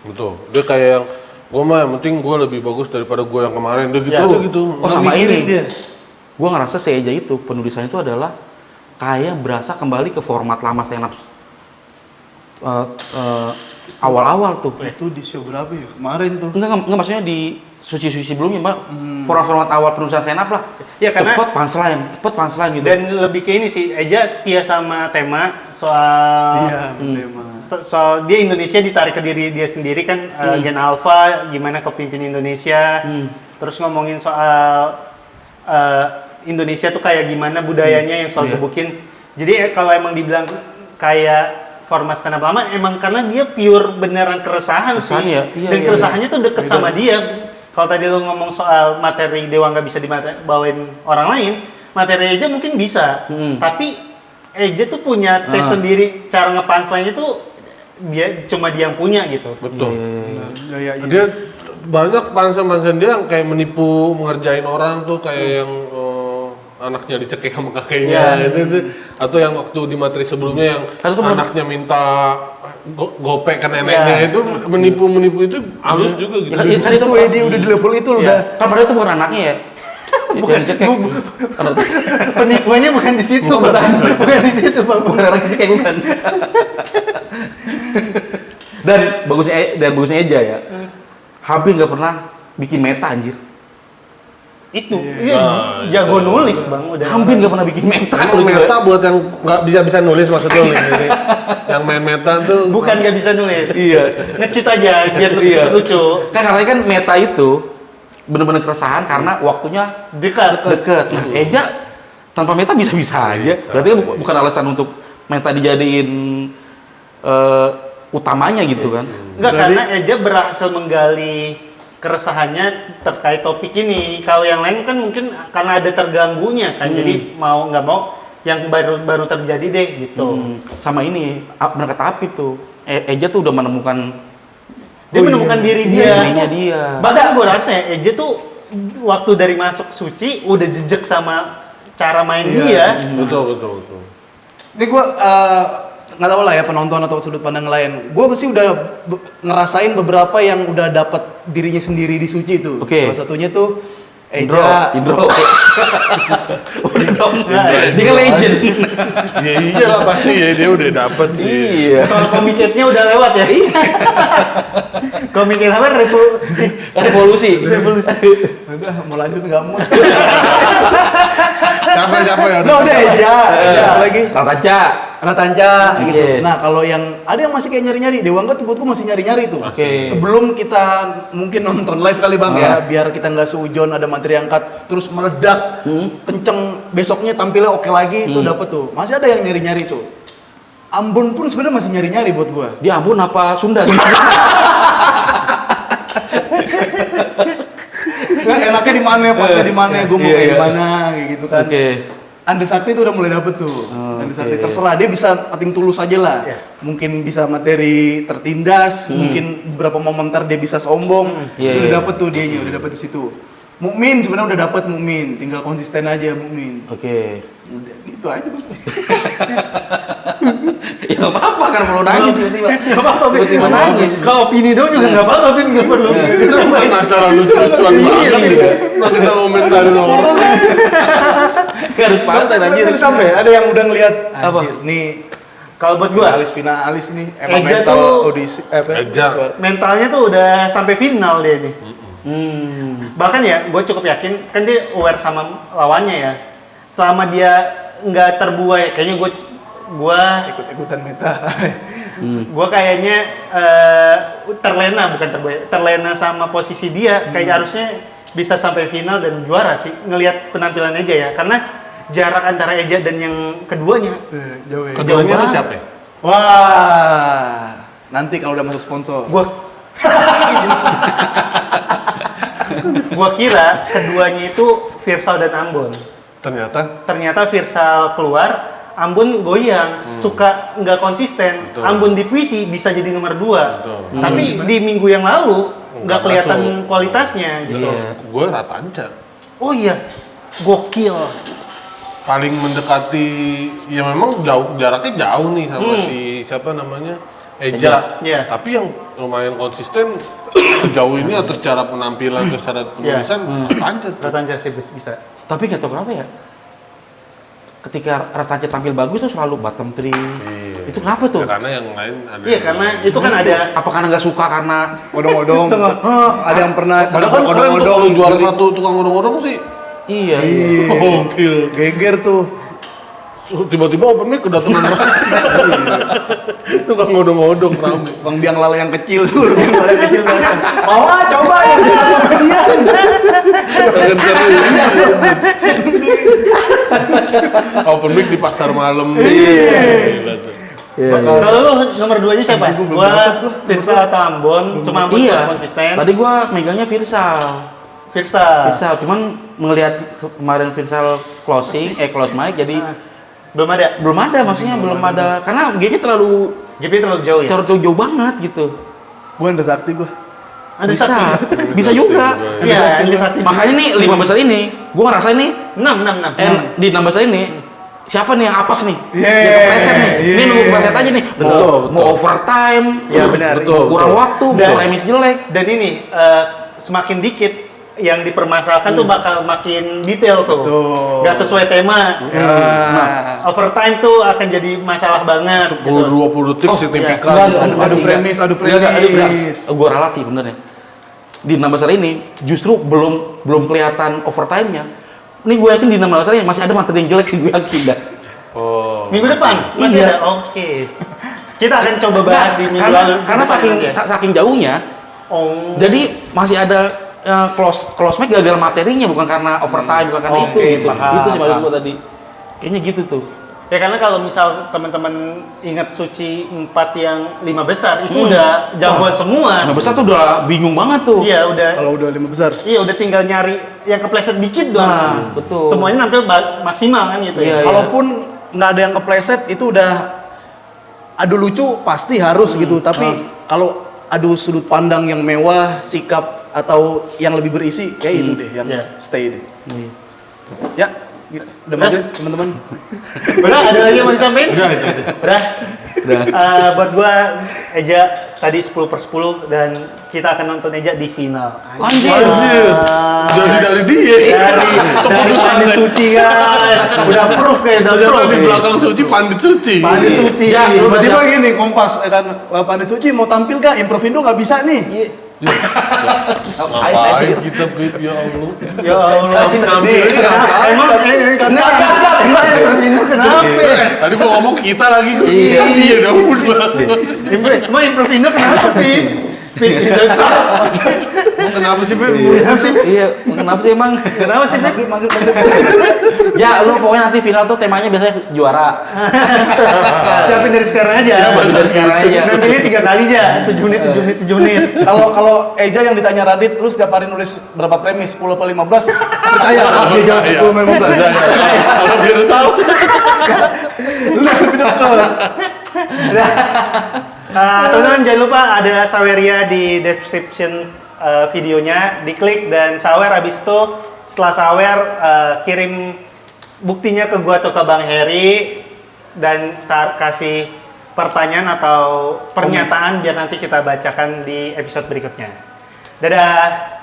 Betul. Dia kayak yang gue mah yang penting gue lebih bagus daripada gue yang kemarin. Dia gitu. Ya, gitu. Oh sama Mikirin ini, dia. gue ngerasa si Eja itu penulisannya itu adalah kayak berasa kembali ke format lama stand up awal-awal tuh. Itu di show berapa ya kemarin tuh? Enggak maksudnya di suci-suci sebelumnya, Mbak. Format-format awal penulisan stand up lah. Ya, karena- cepet punchline gitu. Dan lebih ke ini sih, Eja setia sama tema soal tema. soal dia Indonesia ditarik ke diri dia sendiri kan, Gen Alpha gimana kepemimpin Indonesia, terus ngomongin soal Indonesia tuh kayak gimana budayanya yang soal gebukin. Jadi kalau emang dibilang kayak format stand up lama, emang karena dia pure beneran keresahan sih. Ya? Dan keresahannya tuh deket sama dia. Kalau tadi lu ngomong soal materi Dewa nggak bisa dibawain orang lain, materi Eja mungkin bisa. Tapi Eja tuh punya tes sendiri, cara nge-punchline itu cuma dia yang punya gitu. Betul. Dia banyak pansen dia yang kayak menipu, mengerjain orang tuh kayak yang anaknya dicekik sama kakeknya itu. Atau yang waktu di materi sebelumnya yang anaknya minta gopek ke neneknya itu menipu itu halus juga gitu. Kan Itu dia udah di level itu loh udah. Kan padahal itu bukan anaknya ya. Bukan dicekek. Penipuannya bukan di situ, bukan di situ, Pak. Bukan orang dicekek, bukan. Dan bagusnya Eja ya. Hampir nggak pernah bikin meta anjir. Itu, jago nulis bang, udah. Hampir nggak pernah bikin meta. Emang meta buat yang nggak bisa nulis maksudnya nih. Jadi, yang main meta tuh Bukan nggak bisa nulis. Iya. Nge-cheat aja biar lebih lucu. Kan katanya kan meta itu bener-bener keresahan karena waktunya Dekat. deket. Nah, Eja tanpa meta bisa-bisa aja. Berarti kan bukan alasan untuk meta dijadiin utamanya gitu kan. Enggak, karena Eja berhasil menggali keresahannya terkait topik ini. Kalau yang lain kan mungkin karena ada terganggunya kan, jadi mau nggak mau yang baru terjadi deh gitu. Sama ini berangkat api tuh. Eja tuh udah menemukan Dia menemukan diri dirinya dia. dia. Bahkan gue rasa ya, Eja tuh waktu dari masuk suci udah jejak sama cara main dia. betul. Ini gue nggak tahu lah ya penonton atau sudut pandang lain. Gue sih udah ngerasain beberapa yang udah dapat dirinya sendiri di suci itu. Oke. Salah satunya tuh Indro. Udah dong. Dia kan legend. Ya iyalah pasti ya dia udah dapet sih. Iya. Soal komiketnya udah lewat ya. Komiket apa? Revolusi. udah mau lanjut nggak mau. Siapa ya? Nah udah Eja. Lagi. Ratanca. Gitu. Oke. Nah kalau yang ada yang masih kayak nyari-nyari, Dewa Angga tuh buatku masih nyari-nyari tuh. Oke. Sebelum kita mungkin nonton live kali bang ya, biar kita nggak seujon ada materi angkat terus meledak, kenceng, besoknya tampilnya oke lagi, itu dapet tuh. Masih ada yang nyari-nyari tuh. Ambon pun sebenarnya masih nyari-nyari buat gua. Dia Ambon apa Sunda? Nggak enaknya di mana, pasnya di mana, gua mau kayak di mana, kayak gitu kan. Oke. Andi Sakti itu udah mulai dapet tuh. Andi Sakti terserah dia bisa ating tulus aja lah. Mungkin bisa materi tertindas, mungkin beberapa momenter dia bisa sombong. Itu udah dapet tuh dianya, udah dapet di situ. Mukmin sebenarnya udah dapet Mukmin, tinggal konsisten aja Mukmin. Oke. Udah gitu aja bang. Ya nggak apa-apa kan kalau nangis tiba-tiba. Nggak apa-apa, Bin. Tiba-tiba nangis. Kalau opini dong juga nggak apa-apa, Bin. Nggak perlu. Itu bukan acara lucu-lucuan banget gitu. Terus kita komentarin orang. Nggak harus pantai Nanti anjir. sampai ada yang udah ngeliat Apa? anjir, nih Kalau buat gua, finalis nih emang Eja mental tuh- audisi Eja. mentalnya tuh udah sampai final dia nih. Bahkan ya, gue cukup yakin kan dia aware sama lawannya ya. Selama dia nggak terbuai, kayaknya gue ikut-ikutan meta. gue kayaknya terlena sama posisi dia. Kayak harusnya bisa sampai final dan juara sih. Ngelihat penampilan Eja ya, karena jarak antara Eja dan yang keduanya. Jauh ya. Keduanya tuh siapa ya? Wah, nanti kalau udah masuk sponsor. Gua kira keduanya itu Virsal dan Ambon. Ternyata Ternyata Virsal keluar, Ambon goyang, suka nggak konsisten. Betul. Ambon di puisi bisa jadi nomor 2. Betul. Tapi di minggu yang lalu nggak Nggak kelihatan masuk. kualitasnya gitu. Iya. Gue Ratanca. Oh iya, gokil. Paling mendekati, ya memang jauh, jaraknya jauh nih sama si siapa namanya Eja. Iya. Tapi yang lumayan konsisten sejauh ini atau secara penampilan atau secara penulisan Ratanca tuh. Ratanca sih bisa. Tapi nggak tahu kenapa ya. Ketika Ratanca tampil bagus tuh selalu bottom 3. Iya. Itu kenapa tuh? Ya, karena yang lain ada. Iya, karena itu kan ada Apa karena nggak suka karena Odong-odong. Ada yang pernah Padahal kan keren tuh kalau juara satu tukang odong-odong sih. iya. Gokil. Geger tuh. Tiba-tiba open mic kedatangan tukang odong-odong rame. Bang Biang Lala yang kecil tuh, Biang Lala yang kecil datang. Mau coba ya komedian. Keren serius. Open mic di pasar malam. Gila tuh. Kalau lu nomor 2-nya siapa? Gua Virsal atau Ambon, cuma Ambon Iya. kurang konsisten. Tadi gua megangnya Virsal. Virsal. Virsal, cuman melihat kemarin Virsal close mic jadi Belum ada. belum ada maksudnya belum ada karena game-nya terlalu GP terlalu jauh ya? terlalu jauh banget gitu. Gua Anda Sakti gua. Ada Bisa, Sakti. bisa juga. Iya, ada Sakti. Makanya nih 5 besar ini, gua ngerasa nih 6. di 6 besar ini siapa nih yang apes nih? Yeah, Yang kepleset nih. Ini yeah. nunggu kepleset aja nih. Betul, Mau overtime, Ya benar. mau kurang waktu, mau Dan- remis jelek. Dan ini semakin dikit yang dipermasalahkan tuh bakal makin detail tuh. Betul. Gak sesuai tema. Nah, Overtime tuh akan jadi masalah banget. 10-20 detik signifikan. adu premis. Gue ralat sih benernya. Di 6 besar ini justru belum kelihatan overtime-nya. Ini gue yakin di 6 besar ini masih ada materi yang jelek sih gue yakin dah. Oh. Minggu depan masih Iya. ada. Oke. Kita akan coba bahas di minggu karena, lalu. karena depan saking nanti ya. saking jauhnya, Oh. jadi masih ada close mic gara-gara materinya bukan karena overtime, bukan karena Oke, itu gitu. paham, Itu sih maksud paham. gue tadi. Kayaknya gitu tuh. Ya karena kalau misal teman-teman ingat suci 4 yang 5 besar itu udah jagoan semua. 5 besar tuh udah bingung banget tuh. Iya udah. Kalau udah 5 besar. Iya udah tinggal nyari yang kepleset dikit doang. Nah, betul. Semuanya nampil maksimal kan gitu Iya, ya. Kalaupun nggak ada yang kepleset itu udah adu lucu pasti harus gitu. Tapi kalau adu sudut pandang yang mewah, sikap atau yang lebih berisi, ya itu deh yang Iya. stay deh. Iya. Ya, udah maghrib teman-teman. Udah ada lagi yang mau disampaikan? Udah, itu aja. Udah. Udah. Buat gua Eja tadi 10/10 dan kita akan nonton Eja di final. Anjir. Jadi dari dia. Dari Keputusan Pandit deh. Suci kan. Udah proof kayak udah Ternyata proof. di belakang suci pandit suci. Pandit Suci. Ya, lu Tiba-tiba gini Kompas kan, Pandit Suci mau tampil gak? Improvindo nggak bisa nih. Ngapain kita Pip, ya Allah. Ya Allah. Tampilnya kenapa? Emang kenapa? Tadi gua ngomong kita lagi. Iya dong udah. Emang Improvindo kenapa, Pip? Pip, Emang kenapa sih Pip? Iya, kenapa sih emang? kenapa sih, Pip? Maghrib. Ya, lu pokoknya nanti final tuh temanya biasanya juara. Siapin dari sekarang aja. Dari sekarang aja. Nanti 3 kali aja. 7 menit, 7 menit, 7 menit. Kalau Eja yang ditanya Radit, lu setiap hari nulis berapa premis? 10 atau 15? Percaya, dia jawab 10 atau 15. Kalau biar tahu. Lu lebih dekat. Teman-teman jangan lupa ada Saweria di description videonya, diklik dan sawer abis itu setelah sawer kirim buktinya ke gua atau ke Bang Heri dan kasih pertanyaan atau pernyataan biar nanti kita bacakan di episode berikutnya. Dadah.